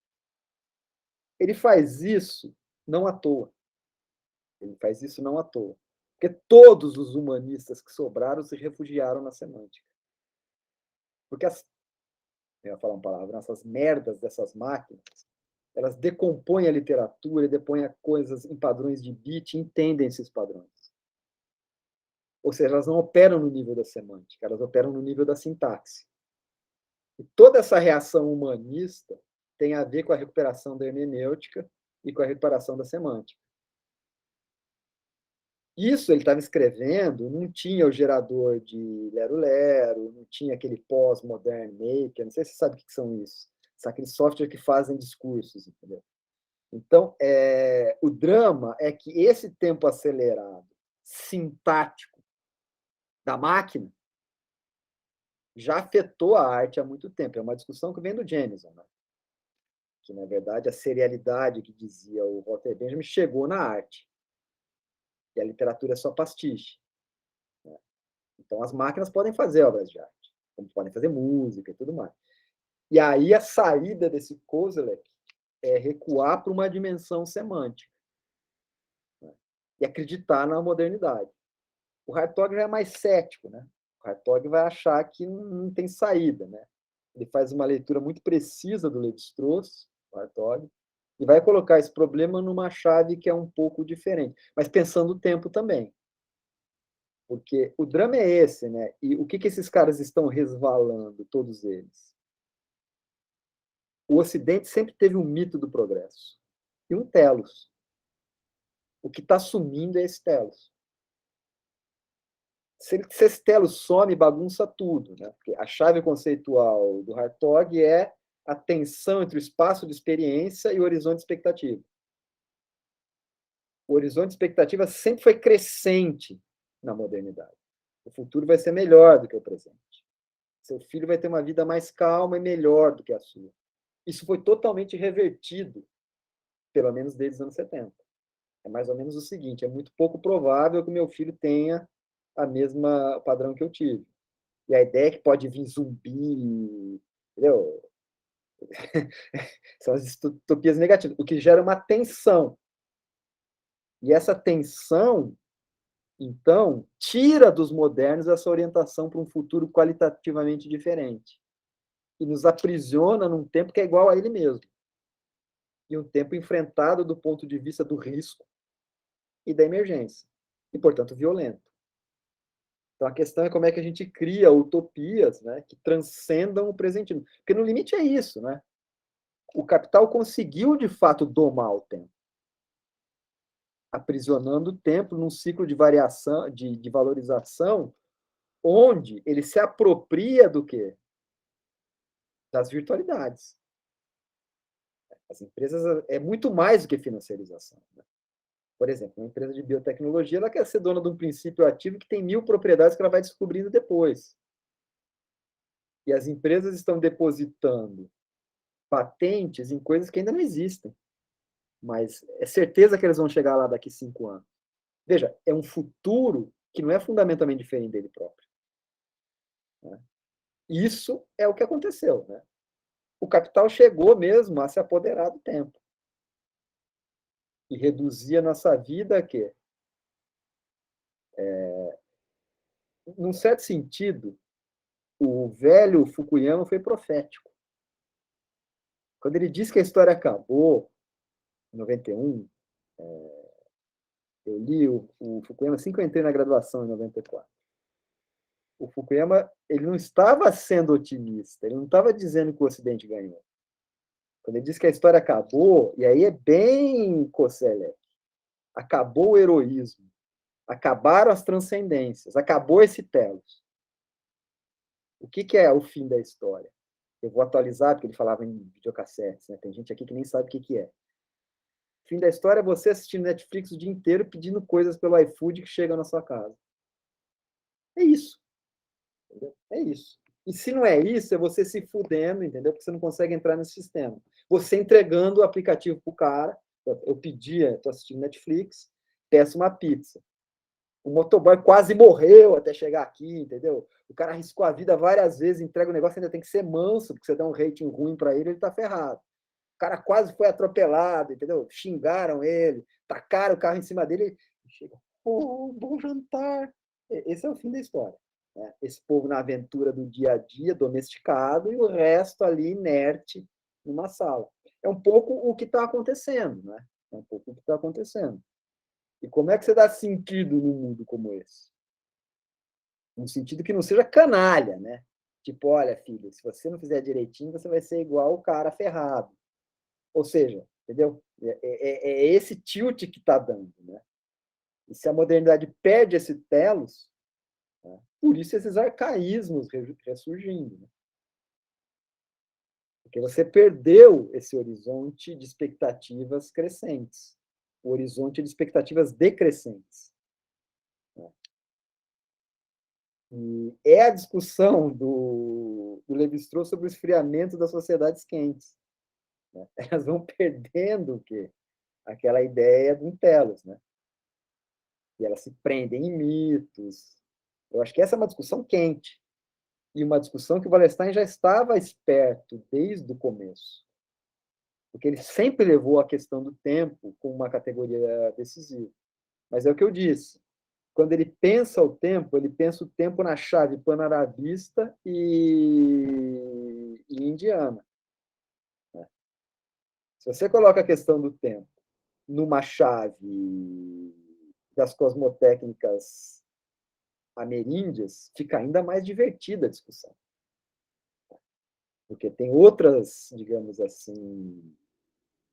Ele faz isso não à toa. Ele faz isso não à toa. Porque todos os humanistas que sobraram se refugiaram na semântica. Porque eu ia falar uma palavra, essas merdas dessas máquinas, elas decompõem a literatura, depõem coisas em padrões de bit, entendem esses padrões. Ou seja, elas não operam no nível da semântica, elas operam no nível da sintaxe. E toda essa reação humanista tem a ver com a recuperação da hermenêutica e com a recuperação da semântica. Isso ele estava escrevendo, não tinha o gerador de lero-lero, não tinha aquele pós-modern maker, não sei se você sabe o que são isso. São aqueles softwares que fazem discursos, entendeu? Então, o drama é que esse tempo acelerado, sintático, da máquina, já afetou a arte há muito tempo. É uma discussão que vem do Jameson, né? Que, na verdade, a serialidade que dizia o Walter Benjamin chegou na arte. E a literatura é só pastiche. Né? Então, as máquinas podem fazer obras de arte, como podem fazer música e tudo mais. E aí, a saída desse Koselleck é recuar para uma dimensão semântica. Né? E acreditar na modernidade. O Hartog já é mais cético, né? O Hartog vai achar que não tem saída, né? Ele faz uma leitura muito precisa do Levi-Strauss, o Hartog, e vai colocar esse problema numa chave que é um pouco diferente, mas pensando o tempo também. Porque o drama é esse, né? E o que esses caras estão resvalando, todos eles? O Ocidente sempre teve um mito do progresso e um telos. O que está sumindo é esse telos. Se esse telos some, bagunça tudo, né? Porque a chave conceitual do Hartog é a tensão entre o espaço de experiência e o horizonte de expectativa. O horizonte de expectativa sempre foi crescente na modernidade. O futuro vai ser melhor do que o presente. Seu filho vai ter uma vida mais calma e melhor do que a sua. Isso foi totalmente revertido, pelo menos desde os anos 70. É mais ou menos o seguinte, é muito pouco provável que meu filho tenha a mesma padrão que eu tive. E a ideia é que pode vir zumbi, entendeu? São as utopias negativas, o que gera uma tensão. E essa tensão, então, tira dos modernos essa orientação para um futuro qualitativamente diferente. E nos aprisiona num tempo que é igual a ele mesmo. E um tempo enfrentado do ponto de vista do risco e da emergência. E, portanto, violento. Então, a questão é como é que a gente cria utopias, né, que transcendam o presentismo. Porque, no limite, é isso. Né? O capital conseguiu, de fato, domar o tempo, aprisionando o tempo num ciclo de variação, de valorização, onde ele se apropria do quê? Das virtualidades. As empresas é muito mais do que financiarização. Né? Por exemplo, uma empresa de biotecnologia, ela quer ser dona de um princípio ativo que tem 1000 propriedades que ela vai descobrindo depois. E as empresas estão depositando patentes em coisas que ainda não existem. Mas é certeza que eles vão chegar lá daqui 5 anos. Veja, é um futuro que não é fundamentalmente diferente dele próprio. Né? Isso é o que aconteceu. Né? O capital chegou mesmo a se apoderar do tempo. E reduzir a nossa vida a quê? Num certo sentido, o velho Fukuyama foi profético. Quando ele disse que a história acabou, em 91, eu li o Fukuyama assim que eu entrei na graduação, em 94. O Fukuyama ele não estava sendo otimista, ele não estava dizendo que o Ocidente ganhou. Quando ele disse que a história acabou, e aí é bem Koselleck, acabou o heroísmo, acabaram as transcendências, acabou esse telos. O que é o fim da história? Eu vou atualizar, porque ele falava em videocassetes, né? Tem gente aqui que nem sabe o que é. O fim da história é você assistindo Netflix o dia inteiro pedindo coisas pelo iFood que chega na sua casa. É isso. Entendeu? É isso. E se não é isso, é você se fudendo, entendeu? Porque você não consegue entrar nesse sistema. Você entregando o aplicativo para o cara. Eu pedia, estou assistindo Netflix, peço uma pizza. O motoboy quase morreu até chegar aqui, entendeu? O cara arriscou a vida várias vezes, entrega o negócio, ainda tem que ser manso, porque você dá um rating ruim para ele, ele está ferrado. O cara quase foi atropelado, entendeu? Xingaram ele, tacaram o carro em cima dele. E chega, bom jantar. Esse é o fim da história. Né? Esse povo na aventura do dia a dia, domesticado, e o resto ali inerte numa sala. É um pouco o que está acontecendo, né? É um pouco o que está acontecendo. E como é que você dá sentido num mundo como esse? Um sentido que não seja canalha, né? Tipo, olha, filho, se você não fizer direitinho, você vai ser igual o cara ferrado. Ou seja, entendeu? É esse tilt que está dando, né? E se a modernidade perde esse telos, né? Por isso esses arcaísmos ressurgindo. Né? Porque você perdeu esse horizonte de expectativas crescentes, o horizonte de expectativas decrescentes. Né? E é a discussão do Levi-Strauss sobre o esfriamento das sociedades quentes. Né? Elas vão perdendo o quê? Aquela ideia de um telos, né? E elas se prendem em mitos. Eu acho que essa é uma discussão quente. E uma discussão que o Wallerstein já estava esperto desde o começo. Porque ele sempre levou a questão do tempo como uma categoria decisiva. Mas é o que eu disse. quando ele pensa o tempo na chave pan-arabista e indiana. Se você coloca a questão do tempo numa chave das cosmotécnicas ameríndias, fica ainda mais divertida a discussão. Porque tem outras, digamos assim,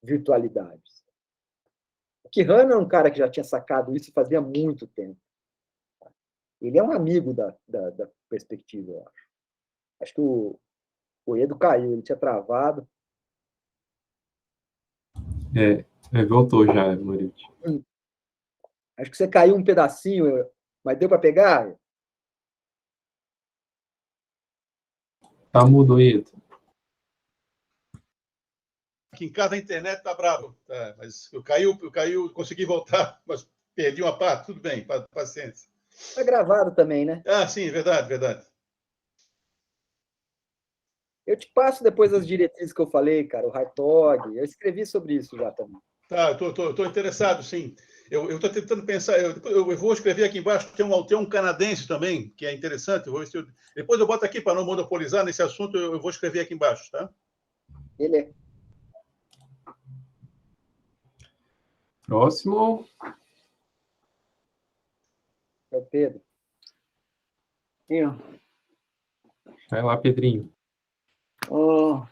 virtualidades. O Kihana é um cara que já tinha sacado isso fazia muito tempo. Ele é um amigo da perspectiva, eu acho. Acho que o Edo caiu, ele tinha travado. Voltou já, Maurício. Acho que você caiu um pedacinho, mas deu para pegar? Tá mudo, Edo. Aqui em casa a internet tá bravo, tá, mas eu consegui voltar, mas perdi uma parte, tudo bem, paciência. Está gravado também, né? Ah, sim, verdade, verdade. Eu te passo depois as diretrizes que eu falei, cara, o Hartog. Eu escrevi sobre isso já também. Tá, estou interessado, sim. Eu estou tentando pensar, eu vou escrever aqui embaixo, tem um canadense também, que é interessante. Depois eu boto aqui para não monopolizar nesse assunto, eu vou escrever aqui embaixo, tá? Ele Próximo. é o Pedro. Eu. Vai lá, Pedrinho. Eu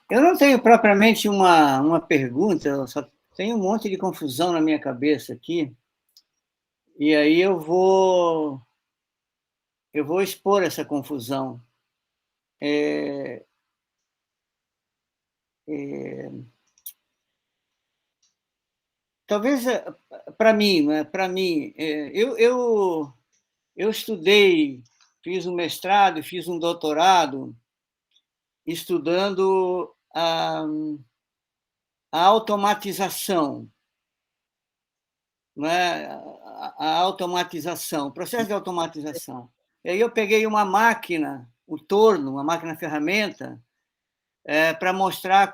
não tenho propriamente uma pergunta, eu só tenho um monte de confusão na minha cabeça aqui, e aí eu vou expor essa confusão. Talvez, para mim, né? Para mim, eu estudei, fiz um mestrado, fiz um doutorado, estudando a automatização, né? A automatização, o processo de automatização. E aí eu peguei uma máquina, o torno, uma máquina-ferramenta, para mostrar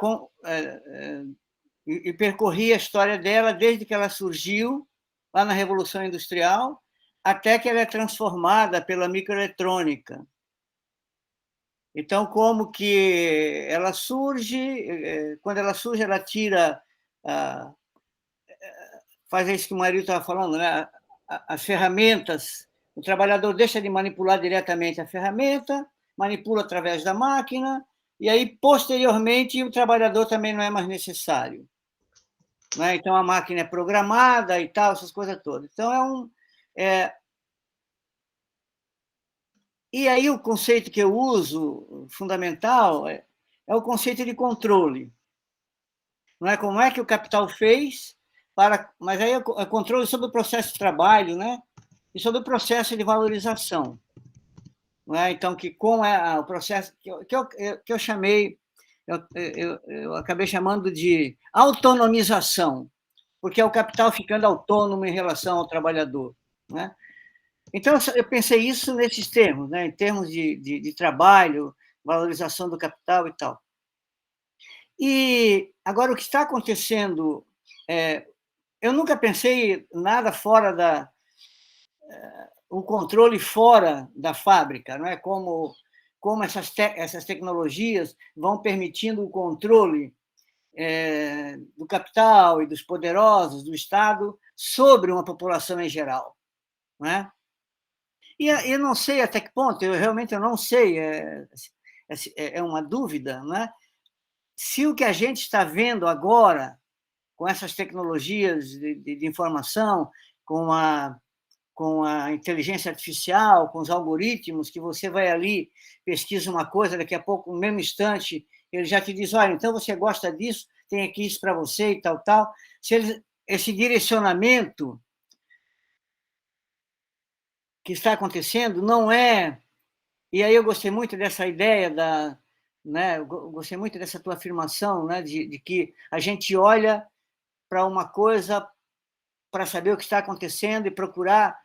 e percorri a história dela desde que ela surgiu, lá na Revolução Industrial, até que ela é transformada pela microeletrônica. Então, como que ela surge, quando ela surge, ela tira, faz isso que o Mário estava falando, né? As ferramentas, o trabalhador deixa de manipular diretamente a ferramenta, manipula através da máquina, e aí, posteriormente, o trabalhador também não é mais necessário. Né? Então, a máquina é programada e tal, essas coisas todas. Então, E aí o conceito que eu uso, fundamental, é o conceito de controle. Não é como é que o capital fez, mas aí é controle sobre o processo de trabalho, né? E sobre o processo de valorização. Não é? Então, que com o processo que eu chamei, eu acabei chamando de autonomização, porque é o capital ficando autônomo em relação ao trabalhador. Né? Então, eu pensei isso nesses termos, né? Em termos de trabalho, valorização do capital e tal. E agora, o que está acontecendo, eu nunca pensei nada fora o controle fora da fábrica, não é? Como essas tecnologias vão permitindo o controle do capital e dos poderosos, do Estado, sobre uma população em geral. Não é? E eu não sei até que ponto, realmente não sei, é uma dúvida, não é? Se o que a gente está vendo agora, com essas tecnologias de informação, com a inteligência artificial, com os algoritmos, que você vai ali, pesquisa uma coisa, daqui a pouco, no mesmo instante, ele já te diz, olha, então você gosta disso, tem aqui isso para você e tal, tal. Esse direcionamento que está acontecendo não é... E aí eu gostei muito dessa ideia né, eu gostei muito dessa tua afirmação, né, de que a gente olha para uma coisa para saber o que está acontecendo e procurar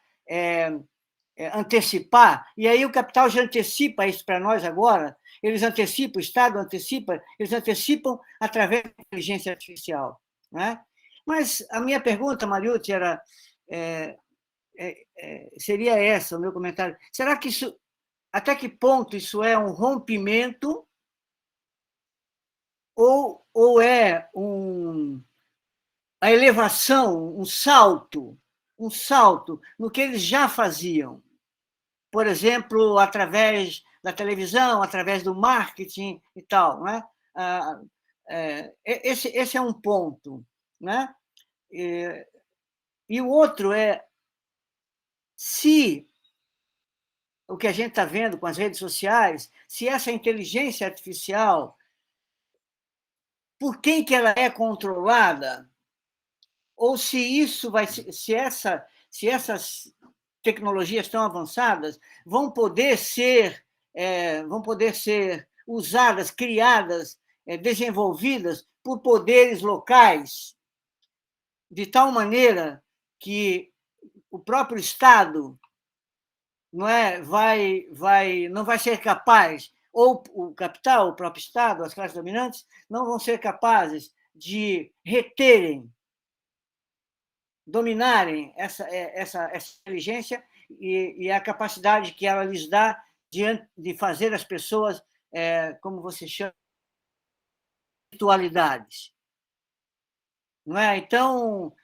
antecipar, e aí o capital já antecipa isso para nós agora, eles antecipam, o Estado antecipa, eles antecipam através da inteligência artificial. Né? Mas a minha pergunta, Mariucci, era seria esse o meu comentário. Será que isso, até que ponto isso é um rompimento ou é a elevação, um salto no que eles já faziam? Por exemplo, através da televisão, através do marketing e tal, né? Esse é um ponto, né? E o outro é se o que a gente está vendo com as redes sociais, se essa inteligência artificial, por quem que ela é controlada, ou se isso vai, se essas tecnologias tão avançadas vão poder ser usadas, criadas, desenvolvidas por poderes locais, de tal maneira que o próprio Estado não vai ser capaz, ou o capital, o próprio Estado, as classes dominantes, não vão ser capazes de reterem, dominarem essa inteligência e a capacidade que ela lhes dá de fazer as pessoas, como você chama, virtualidades. Não é? Então,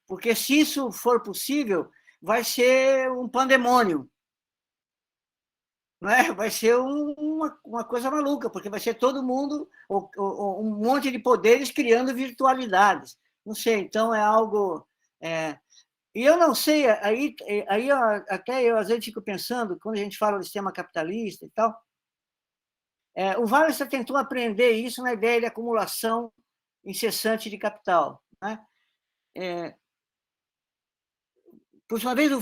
porque se isso for possível, vai ser um pandemônio. Não é? Vai ser uma coisa maluca, porque vai ser todo mundo, um monte de poderes criando virtualidades. Não sei, então é algo... E eu não sei, aí até eu às vezes fico pensando, quando a gente fala do sistema capitalista e tal, o Wallerstein tentou aprender isso na ideia de acumulação incessante de capital, né? Por sua vez, o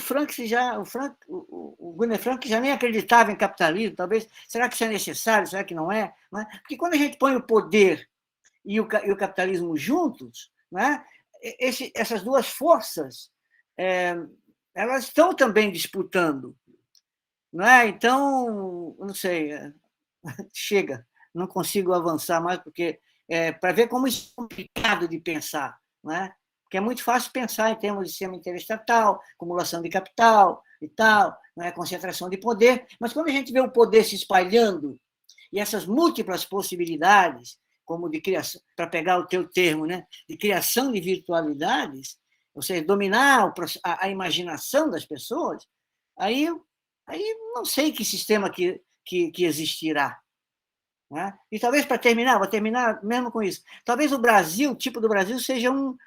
Gunnar Frank já nem acreditava em capitalismo, talvez. Será que isso é necessário? Será que não é? Não é? Porque quando a gente põe o poder e o capitalismo juntos, né, essas duas forças elas estão também disputando. Não é? Então, não sei, chega, não consigo avançar mais, porque para ver como isso é complicado de pensar, não é? Porque é muito fácil pensar em termos de sistema interestatal, acumulação de capital e tal, não é? Concentração de poder, mas quando a gente vê o poder se espalhando e essas múltiplas possibilidades, como de criação, para pegar o teu termo, né, de criação de virtualidades, ou seja, dominar a imaginação das pessoas, aí não sei que sistema que existirá. Né? E talvez, para terminar, vou terminar mesmo com isso, talvez o Brasil, o tipo do Brasil, seja um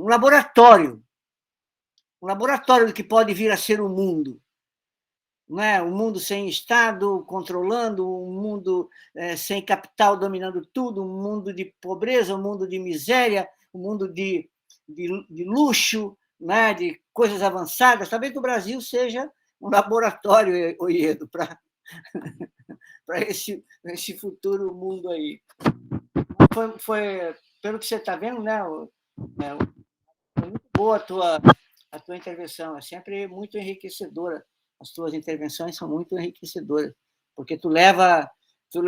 laboratório do que pode vir a ser o mundo. Não é? Um mundo sem Estado controlando, um mundo sem capital dominando tudo, um mundo de pobreza, um mundo de miséria, um mundo de luxo, né? De coisas avançadas. Talvez o Brasil seja um laboratório, Oiedo, para esse futuro mundo aí. Foi, pelo que você está vendo, né? Foi muito boa a tua intervenção, é sempre muito enriquecedora. As tuas intervenções são muito enriquecedoras, porque tu leva do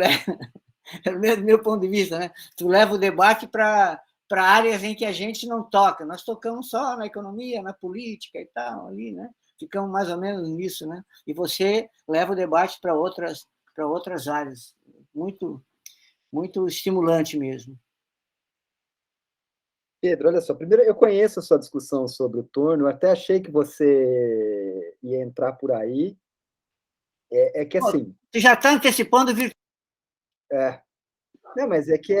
meu ponto de vista, né? Tu leva o debate para áreas em que a gente não toca. Nós tocamos só na economia, na política e tal, ali, né? Ficamos mais ou menos nisso, né? E você leva o debate para outras áreas. Muito, muito estimulante mesmo. Pedro, olha só, primeiro eu conheço a sua discussão sobre o torno, eu até achei que você ia entrar por aí. Que assim... Você já está antecipando Não, mas é que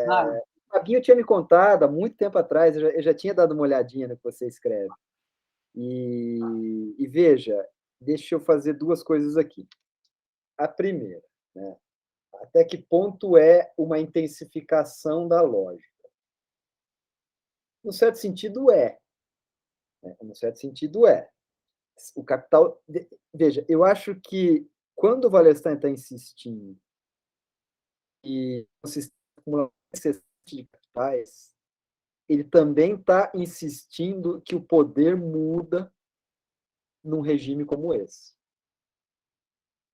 Claro. O Fabinho tinha me contado há muito tempo atrás, eu já tinha dado uma olhadinha no que você escreve. E veja, deixa eu fazer duas coisas aqui. A primeira, né? Até que ponto é uma intensificação da lógica? No certo sentido, é. No certo sentido, é. O capital... Veja, eu acho que quando o Wallerstein está insistindo e o sistema de capitais, ele também está insistindo que o poder muda num regime como esse.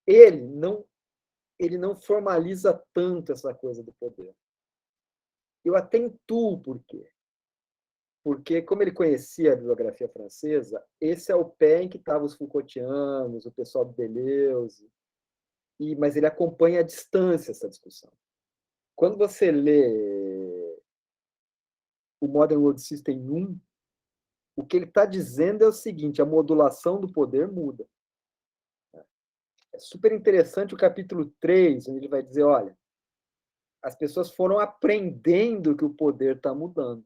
Ele não formaliza tanto essa coisa do poder. Eu até intuo por quê. porque, como ele conhecia a bibliografia francesa, esse é o pé em que estavam os Foucaultianos, o pessoal do Deleuze, mas ele acompanha à distância essa discussão. Quando você lê o Modern World System 1, o que ele está dizendo é o seguinte: a modulação do poder muda. É super interessante o capítulo 3, onde ele vai dizer, olha, as pessoas foram aprendendo que o poder está mudando.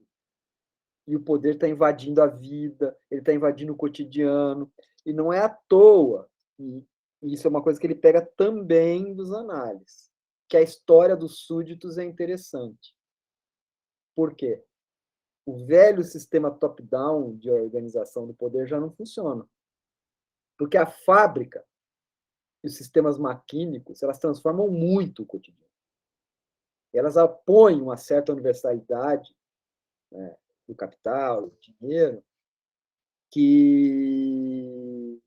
E o poder está invadindo a vida, ele está invadindo o cotidiano. E não é à toa, e isso é uma coisa que ele pega também dos análises, que a história dos súditos é interessante. Por quê? O velho sistema top-down de organização do poder já não funciona. Porque a fábrica e os sistemas maquínicos, elas transformam muito o cotidiano. Elas apõem uma certa universalidade, né, do capital, do dinheiro, que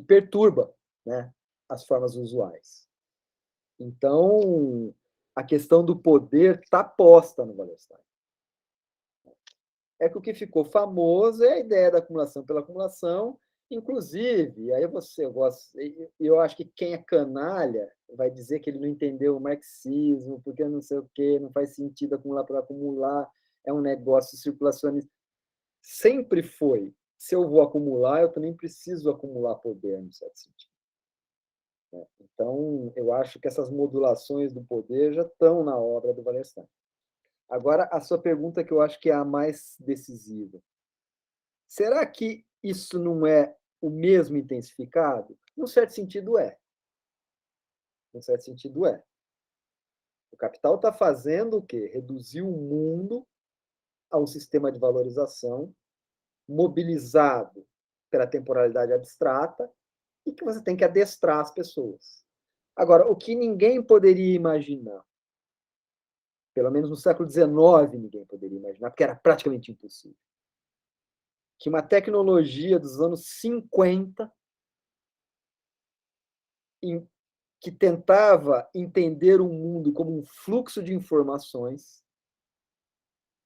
perturba, né, as formas usuais. Então, a questão do poder está posta no Wallerstein. É que o que ficou famoso é a ideia da acumulação pela acumulação, inclusive, aí eu acho que quem é canalha vai dizer que ele não entendeu o marxismo, porque não sei o quê, não faz sentido acumular por acumular, é um negócio circulacionista. Sempre foi. Se eu vou acumular, eu também preciso acumular poder, no certo sentido. Então, eu acho que essas modulações do poder já estão na obra do Wallerstein. Agora, a sua pergunta, que eu acho que é a mais decisiva. Será que isso não é o mesmo intensificado? Num certo sentido, é. Num certo sentido, é. O capital está fazendo o quê? Reduzir o mundo a um sistema de valorização mobilizado pela temporalidade abstrata e que você tem que adestrar as pessoas. Agora, o que ninguém poderia imaginar, pelo menos no século XIX ninguém poderia imaginar, porque era praticamente impossível, que uma tecnologia dos anos 50 que tentava entender o mundo como um fluxo de informações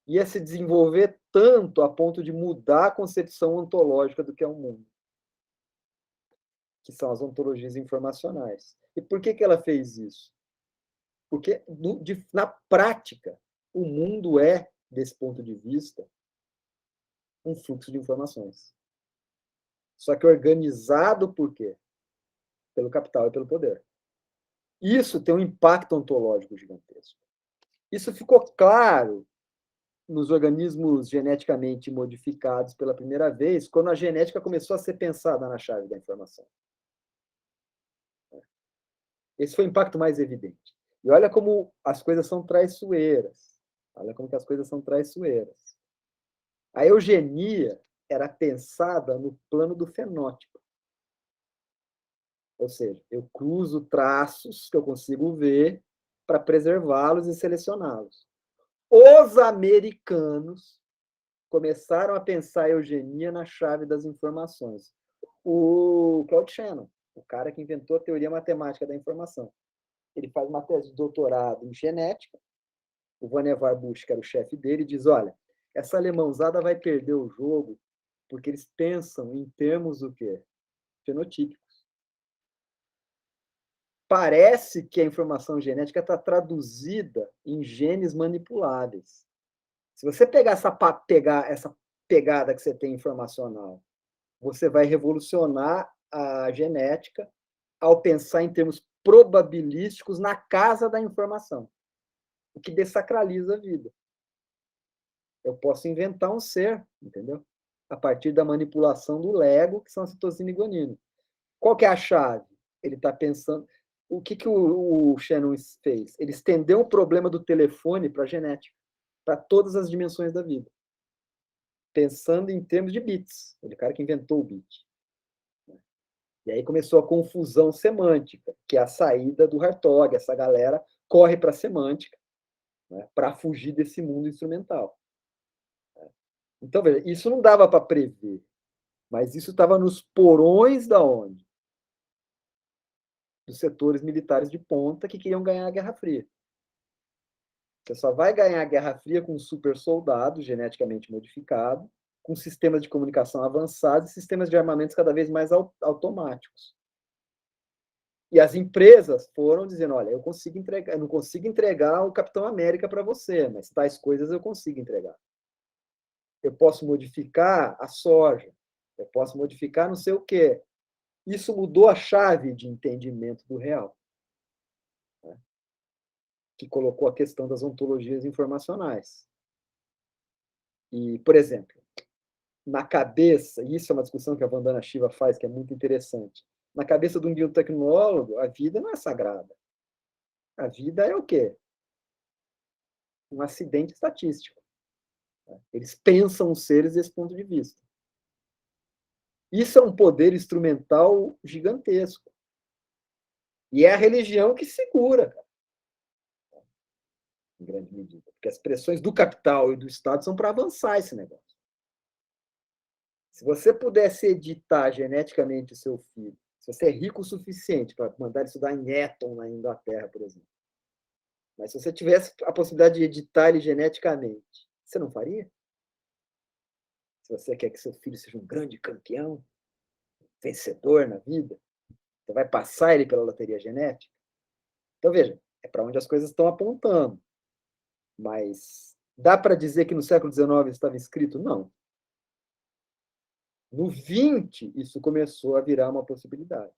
ia se desenvolver tanto a ponto de mudar a concepção ontológica do que é o mundo, que são as ontologias informacionais. E por que ela fez isso? Porque, na prática, o mundo é, desse ponto de vista, um fluxo de informações. Só que organizado por quê? Pelo capital e pelo poder. Isso tem um impacto ontológico gigantesco. Isso ficou claro nos organismos geneticamente modificados pela primeira vez, quando a genética começou a ser pensada na chave da informação. Esse foi o impacto mais evidente. E olha como as coisas são traiçoeiras. Olha como que as coisas são traiçoeiras. A eugenia era pensada no plano do fenótipo. Ou seja, eu cruzo traços que eu consigo ver para preservá-los e selecioná-los. Os americanos começaram a pensar a eugenia na chave das informações. O Claude Shannon, o cara que inventou a teoria matemática da informação, ele faz uma tese de doutorado em genética. O Vannevar Bush, que era o chefe dele, diz, olha, essa alemãozada vai perder o jogo porque eles pensam em termos do quê? Fenotípicos. Parece que a informação genética está traduzida em genes manipuláveis. Se você pegar essa pegada que você tem informacional, você vai revolucionar a genética ao pensar em termos probabilísticos na casa da informação, o que desacraliza a vida. Eu posso inventar um ser, entendeu? A partir da manipulação do Lego, que são a citosina e guanina. Qual que é a chave? Ele está pensando... O que o Shannon fez? Ele estendeu o problema do telefone para a genética, para todas as dimensões da vida, pensando em termos de bits. Ele é o cara que inventou o bit. E aí começou a confusão semântica, que é a saída do Hartog. Essa galera corre para a semântica, né, para fugir desse mundo instrumental. Então, veja, isso não dava para prever, mas isso estava nos porões da onde? Dos setores militares de ponta que queriam ganhar a Guerra Fria. Você só vai ganhar a Guerra Fria com um super soldado geneticamente modificado, com sistemas de comunicação avançados e sistemas de armamentos cada vez mais automáticos. E as empresas foram dizendo, olha, eu não consigo entregar o Capitão América para você, mas tais coisas eu consigo entregar. Eu posso modificar a soja, eu posso modificar não sei o quê. Isso mudou a chave de entendimento do real, né? Que colocou a questão das ontologias informacionais. E, por exemplo, na cabeça, e isso é uma discussão que a Vandana Shiva faz, que é muito interessante, na cabeça de um biotecnólogo, a vida não é sagrada. A vida é o quê? Um acidente estatístico. Eles pensam os seres desse ponto de vista. Isso é um poder instrumental gigantesco. E é a religião que segura, cara, em grande medida. Porque as pressões do capital e do Estado são para avançar esse negócio. Se você pudesse editar geneticamente o seu filho, se você é rico o suficiente para mandar ele estudar em Eton, na Inglaterra, por exemplo, mas se você tivesse a possibilidade de editar ele geneticamente, você não faria? Se você quer que seu filho seja um grande campeão, vencedor na vida, você vai passar ele pela loteria genética? Então, veja, é para onde as coisas estão apontando. Mas dá para dizer que no século XIX estava escrito? Não. No 20, isso começou a virar uma possibilidade.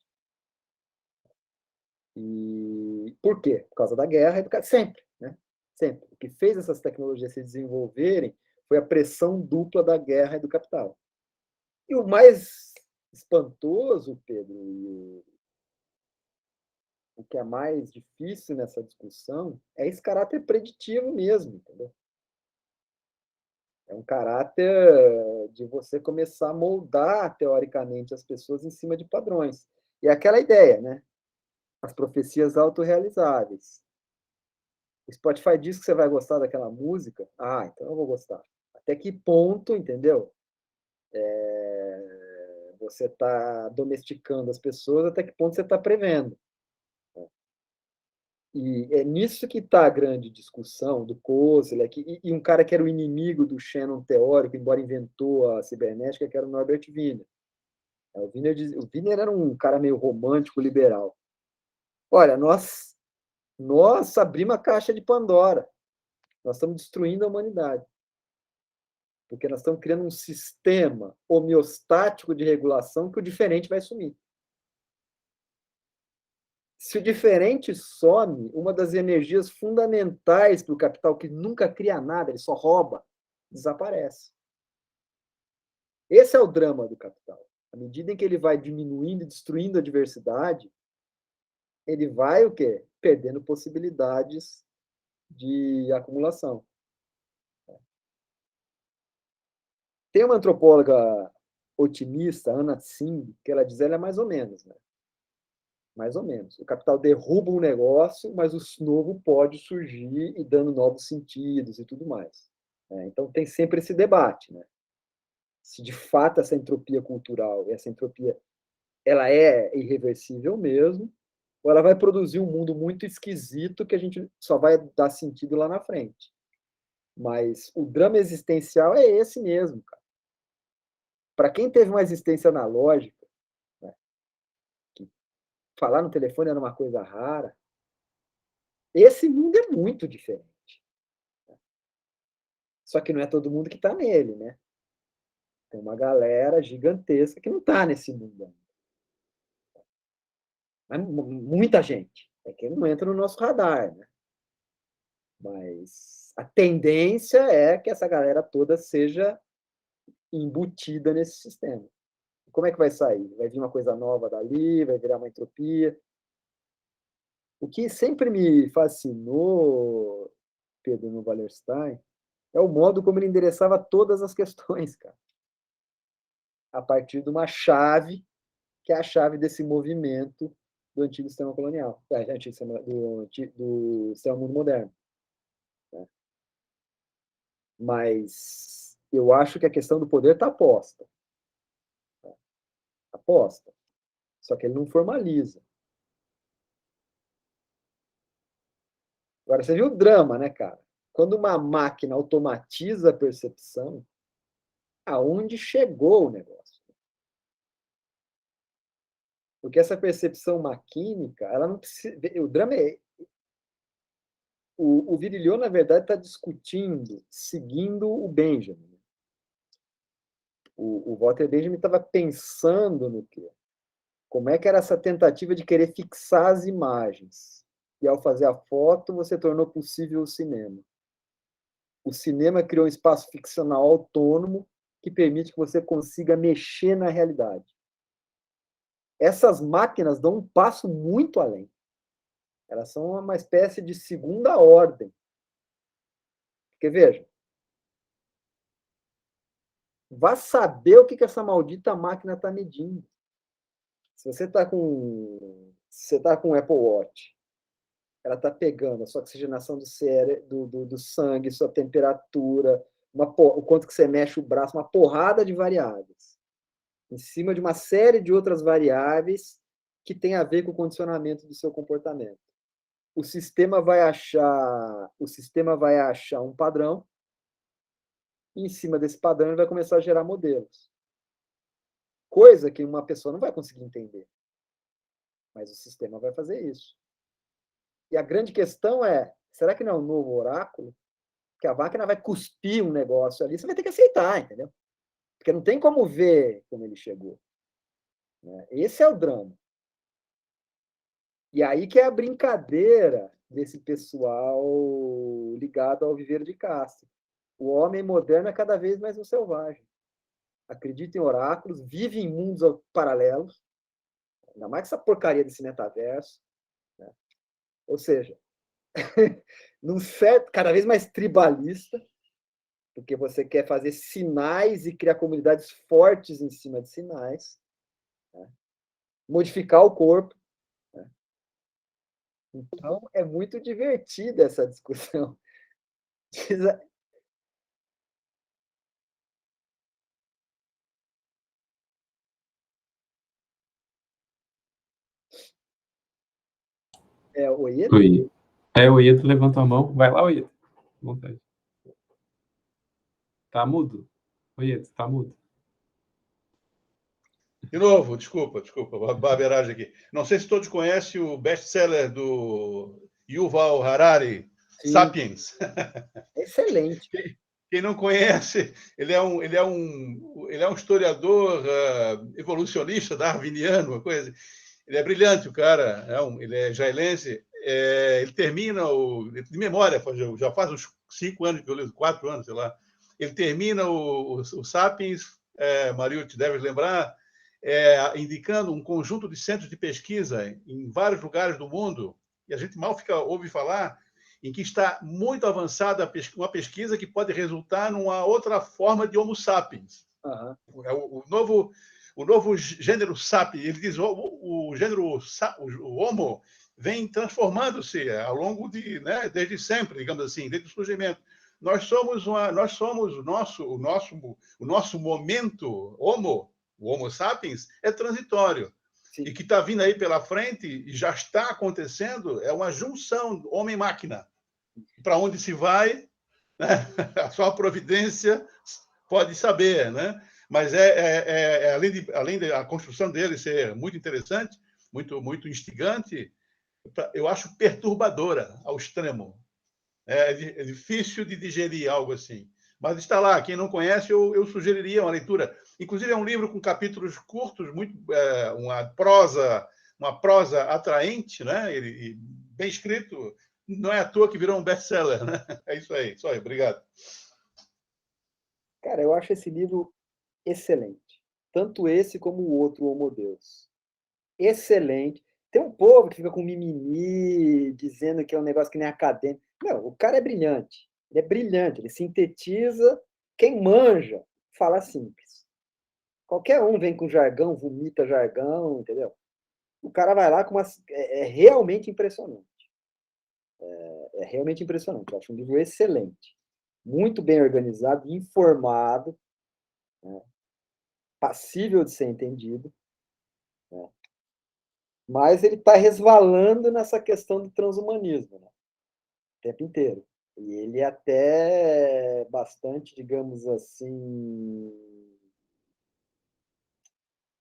E por quê? Por causa da guerra e sempre, né? Sempre. O que fez essas tecnologias se desenvolverem foi a pressão dupla da guerra e do capital. E o mais espantoso, Pedro, e o que é mais difícil nessa discussão é esse caráter preditivo mesmo, entendeu? É um caráter de você começar a moldar, teoricamente, as pessoas em cima de padrões. E é aquela ideia, né? As profecias autorrealizáveis. O Spotify diz que você vai gostar daquela música. Ah, então eu vou gostar. Até que ponto, entendeu? Você está domesticando as pessoas, até que ponto você está prevendo. E é nisso que está a grande discussão do Kozlek, e um cara que era o inimigo do Shannon teórico, embora inventou a cibernética, que era o Norbert Wiener. O Wiener era um cara meio romântico, liberal. Olha, nós abrimos a caixa de Pandora. Nós estamos destruindo a humanidade. Porque nós estamos criando um sistema homeostático de regulação que o diferente vai sumir. Se o diferente some, uma das energias fundamentais para o capital, que nunca cria nada, ele só rouba, desaparece. Esse é o drama do capital. À medida em que ele vai diminuindo e destruindo a diversidade, ele vai o quê? Perdendo possibilidades de acumulação. Tem uma antropóloga otimista, Anna Tsing, que ela diz, ela é mais ou menos, né? Mais ou menos. O capital derruba um negócio, mas o novo pode surgir e dando novos sentidos e tudo mais. Então tem sempre esse debate, né? Se de fato essa entropia cultural, essa entropia, ela é irreversível mesmo, ou ela vai produzir um mundo muito esquisito que a gente só vai dar sentido lá na frente. Mas o drama existencial é esse mesmo, cara. Para quem teve uma existência analógica, né, que falar no telefone era uma coisa rara, esse mundo é muito diferente. Só que não é todo mundo que está nele, né? Tem uma galera gigantesca que não está nesse mundo ainda. Mas muita gente. É que não entra no nosso radar, né? Mas a tendência é que essa galera toda seja embutida nesse sistema. Como é que vai sair? Vai vir uma coisa nova dali, vai virar uma entropia. O que sempre me fascinou, Pedro, no Wallerstein, é o modo como ele endereçava todas as questões, cara. A partir de uma chave, que é a chave desse movimento do antigo sistema colonial, do sistema mundo moderno. Mas eu acho que a questão do poder está posta. Aposta. Só que ele não formaliza. Agora, você viu o drama, né, cara? quando uma máquina automatiza a percepção, aonde chegou o negócio? Porque essa percepção maquínica, ela não precisa. O drama é. O Virilio, na verdade, está discutindo, seguindo o Benjamin. O Walter Benjamin estava pensando no quê? Como é que era essa tentativa de querer fixar as imagens? E ao fazer a foto, você tornou possível o cinema. O cinema criou um espaço ficcional autônomo que permite que você consiga mexer na realidade. Essas máquinas dão um passo muito além. Elas são uma espécie de segunda ordem. Porque, veja, vá saber o que essa maldita máquina está medindo. Se você está com um Apple Watch, ela está pegando a sua oxigenação do sangue, sua temperatura, o quanto que você mexe o braço, uma porrada de variáveis, em cima de uma série de outras variáveis que tem a ver com o condicionamento do seu comportamento. O sistema vai achar um padrão, e em cima desse padrão ele vai começar a gerar modelos. Coisa que uma pessoa não vai conseguir entender. Mas o sistema vai fazer isso. E a grande questão é, será que não é um novo oráculo? Que a máquina vai cuspir um negócio ali, você vai ter que aceitar, entendeu? Porque não tem como ver como ele chegou. Esse é o drama. E aí que é a brincadeira desse pessoal ligado ao viveiro de Castro. O homem moderno é cada vez mais um selvagem. Acredita em oráculos, vive em mundos paralelos, ainda mais essa porcaria desse metaverso. Né? Ou seja, num certo, cada vez mais tribalista, porque você quer fazer sinais e criar comunidades fortes em cima de sinais, né? Modificar o corpo. Né? Então, é muito divertida essa discussão. O Ieto? O Ieto levantou a mão. Vai lá, Ieto. Vontade. Tá mudo? Ieto, tá mudo. De novo, desculpa, barbeiragem aqui. Não sei se todos conhecem o best-seller do Yuval Harari, Sim. Sapiens. Excelente. Quem não conhece, ele é um historiador evolucionista, darwiniano, uma coisa. Ele é brilhante, o cara. Ele é israelense. Ele termina de memória, já faz uns 5 anos que eu li, 4 anos, sei lá. Ele termina o Sapiens, Mario, te deve lembrar, indicando um conjunto de centros de pesquisa em vários lugares do mundo, e a gente mal ouve falar, em que está muito avançada uma pesquisa que pode resultar numa outra forma de Homo sapiens. Uhum. O novo gênero sapiens, ele diz o gênero o Homo vem transformando-se ao longo desde sempre, digamos assim, desde o surgimento. Nós somos o nosso momento Homo, o Homo sapiens, é transitório. Sim. E que está vindo aí pela frente, e já está acontecendo, é uma junção homem-máquina. Para onde se vai, né? A sua providência pode saber, né? Mas além da construção dele ser muito interessante, muito instigante, eu acho perturbadora ao extremo. É difícil de digerir algo assim. Mas está lá, quem não conhece, eu sugeriria uma leitura. Inclusive, é um livro com capítulos curtos, uma prosa atraente, né? E bem escrito. Não é à toa que virou um best-seller, né? É isso aí, só aí, obrigado. Cara, eu acho esse livro excelente. Tanto esse como o outro, Homo Deus. Excelente. Tem um povo que fica com mimimi, dizendo que é um negócio que nem acadêmico. Não, o cara é brilhante. Ele é brilhante, ele sintetiza. Quem manja, fala simples. Qualquer um vem com jargão, vomita jargão, entendeu? O cara vai lá com uma... É realmente impressionante. É realmente impressionante. Eu acho um livro excelente. Muito bem organizado, informado, né? Passível de ser entendido. Né? Mas ele está resvalando nessa questão do transhumanismo, né? O tempo inteiro. E ele é até bastante, digamos assim,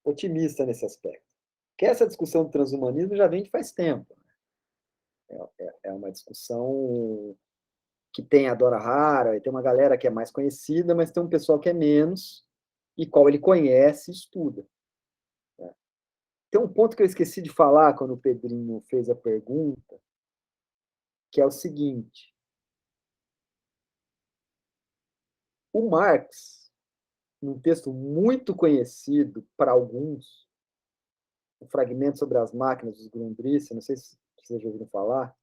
otimista nesse aspecto. Porque essa discussão do transhumanismo já vem de faz tempo. É uma discussão que tem a Dora Hara, tem uma galera que é mais conhecida, mas tem um pessoal que é menos, e qual ele conhece e estuda. Tem um ponto que eu esqueci de falar quando o Pedrinho fez a pergunta, que é o seguinte. O Marx, num texto muito conhecido para alguns, o Fragmento sobre as Máquinas dos Grundrisse, não sei se vocês já ouviram falar,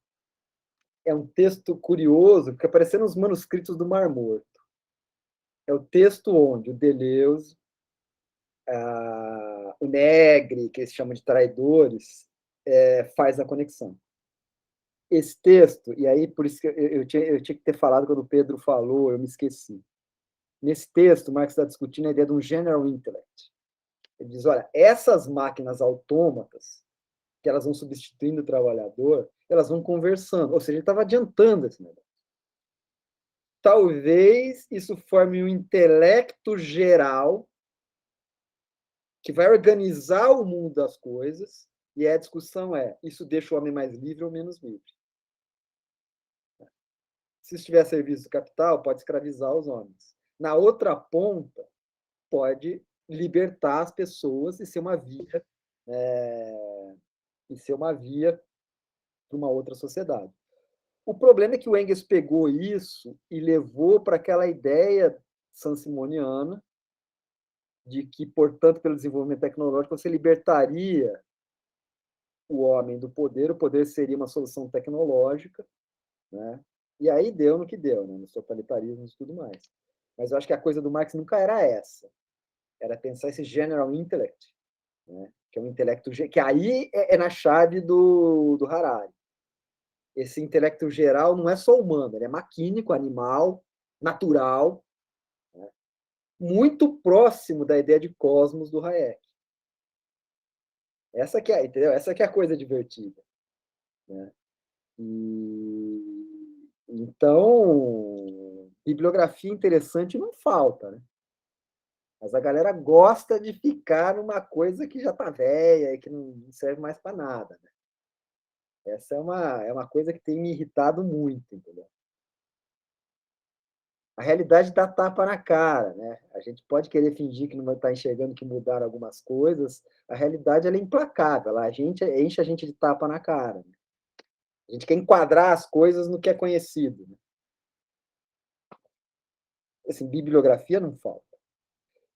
é um texto curioso, porque apareceu nos manuscritos do Mar Morto. É o texto onde o Deleuze, o Negri, que eles chamam de traidores, faz a conexão. Esse texto, e aí por isso que eu tinha que ter falado quando o Pedro falou, eu me esqueci. Nesse texto, Marx está discutindo a ideia de um general intellect. Ele diz, olha, essas máquinas autômatas, que elas vão substituindo o trabalhador, elas vão conversando. Ou seja, ele estava adiantando esse negócio. Talvez isso forme um intelecto geral que vai organizar o mundo das coisas, e a discussão é, isso deixa o homem mais livre ou menos livre? Se estiver a serviço do capital, pode escravizar os homens. Na outra ponta, pode libertar as pessoas e ser uma via para uma outra sociedade. O problema é que o Engels pegou isso e levou para aquela ideia sansimoniana de que, portanto, pelo desenvolvimento tecnológico, você libertaria o homem do poder, o poder seria uma solução tecnológica, né? E aí deu no que deu, né? Nos totalitarismos e tudo mais. Mas eu acho que a coisa do Marx nunca era essa. Era pensar esse general intellect, né? Que é um intelecto que aí é na chave do Harari. Esse intelecto geral não é só humano, ele é maquínico, animal, natural, né? Muito próximo da ideia de cosmos do Hayek. Essa que é, entendeu? Essa que é a coisa divertida, né? Então, bibliografia interessante não falta, né? Mas a galera gosta de ficar numa coisa que já está velha e que não serve mais para nada, né? Essa é uma coisa que tem me irritado muito, entendeu? A realidade dá tapa na cara, né? A gente pode querer fingir que não vai estar enxergando que mudaram algumas coisas. A realidade ela é implacável, a gente enche a gente de tapa na cara. Né? A gente quer enquadrar as coisas no que é conhecido. Né? Assim, bibliografia não falta.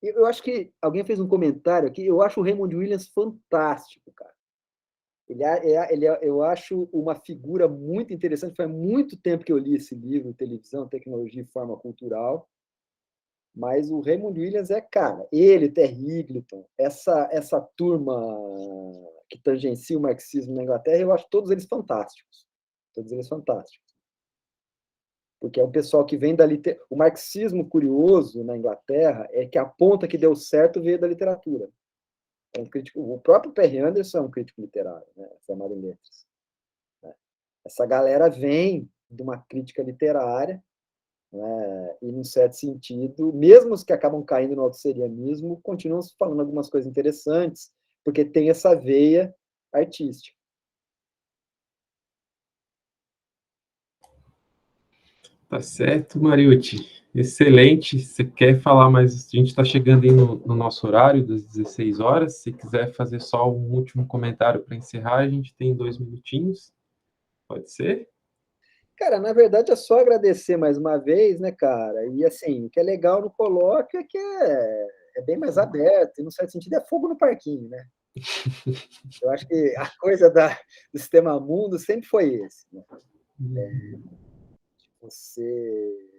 Eu acho que alguém fez um comentário aqui. Eu acho o Raymond Williams fantástico, cara. Eu acho uma figura muito interessante. Faz muito tempo que eu li esse livro, Televisão, Tecnologia e Forma Cultural. Mas o Raymond Williams cara, ele, Terry Eagleton, essa turma que tangencia o marxismo na Inglaterra, eu acho todos eles fantásticos. Todos eles fantásticos. Porque é um pessoal que vem da literatura. O marxismo curioso na Inglaterra é que a ponta que deu certo veio da literatura. É um crítico, o próprio Perry Anderson é um crítico literário, né? Formado em letras. Essa galera vem de uma crítica literária, né? E, num certo sentido, mesmo os que acabam caindo no autosserianismo, continuam falando algumas coisas interessantes, porque tem essa veia artística. Tá certo, Mariucci. Excelente. Você quer falar mais? A gente está chegando aí no nosso horário das 16 horas. Se quiser fazer só um último comentário para encerrar, a gente tem 2 minutinhos. Pode ser? Cara, na verdade é só agradecer mais uma vez, né, cara? E assim, o que é legal no colóquio é que é bem mais aberto, e no certo sentido é fogo no parquinho, né? Eu acho que a coisa do sistema mundo sempre foi esse, né? Você,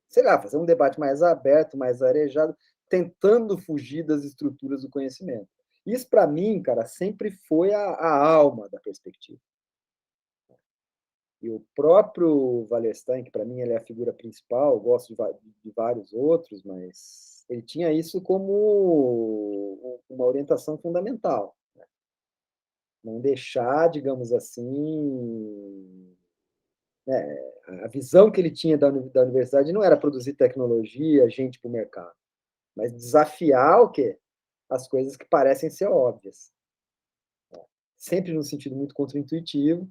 sei lá, fazer um debate mais aberto, mais arejado, tentando fugir das estruturas do conhecimento. Isso, para mim, cara, sempre foi a alma da perspectiva. E o próprio Wallerstein, que para mim ele é a figura principal, eu gosto de vários outros, mas ele tinha isso como uma orientação fundamental. Né? Não deixar, digamos assim, né? A visão que ele tinha da universidade não era produzir tecnologia, gente para o mercado, mas desafiar o quê? As coisas que parecem ser óbvias. Sempre num sentido muito contraintuitivo,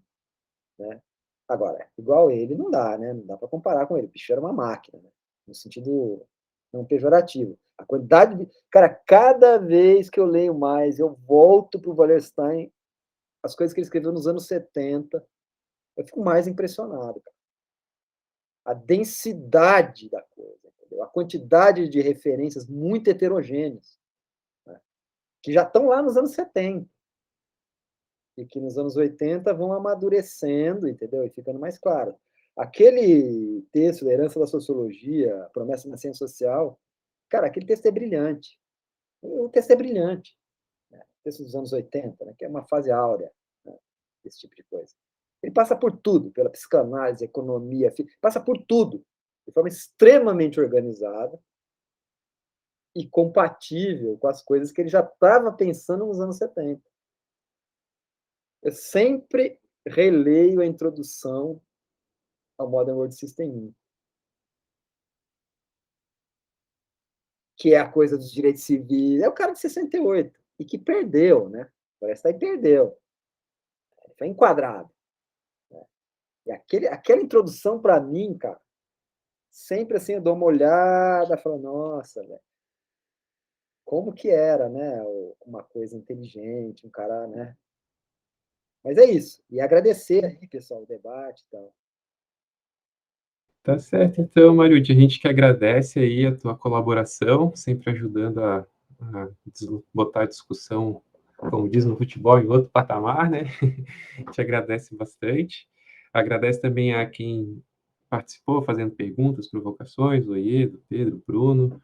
né? Agora, igual ele não dá, né? Não dá para comparar com ele. O bicho era uma máquina, né? No sentido não pejorativo. A quantidade de... Cara, cada vez que eu leio mais, eu volto para o Wallerstein, as coisas que ele escreveu nos anos 70, eu fico mais impressionado, cara. A densidade da coisa, entendeu? A quantidade de referências muito heterogêneas, né? Que já estão lá nos anos 70 e que nos anos 80 vão amadurecendo, entendeu? E ficando mais claro. Aquele texto da herança da sociologia, a promessa da ciência social, cara, aquele texto é brilhante. O texto é brilhante. Né? O texto dos anos 80, né? Que é uma fase áurea, né? Desse tipo de coisa. Ele passa por tudo, pela psicanálise, economia, passa por tudo, de forma extremamente organizada e compatível com as coisas que ele já estava pensando nos anos 70. Eu sempre releio a introdução ao Modern World System 1, que é a coisa dos direitos civis. É o cara de 68, e que perdeu, né? Parece que aí perdeu. Foi enquadrado. Né? E aquela introdução, para mim, cara, sempre assim, eu dou uma olhada e falo, nossa, velho, como que era, né? Uma coisa inteligente, um cara, né? Mas é isso. E agradecer aí, pessoal, o debate e tal. Tá certo, então, Mariucci, a gente que agradece aí a tua colaboração, sempre ajudando a botar a discussão, como diz no futebol, em outro patamar, né? A gente agradece bastante. Agradece também a quem participou, fazendo perguntas, provocações, o Iedo, Pedro, Bruno.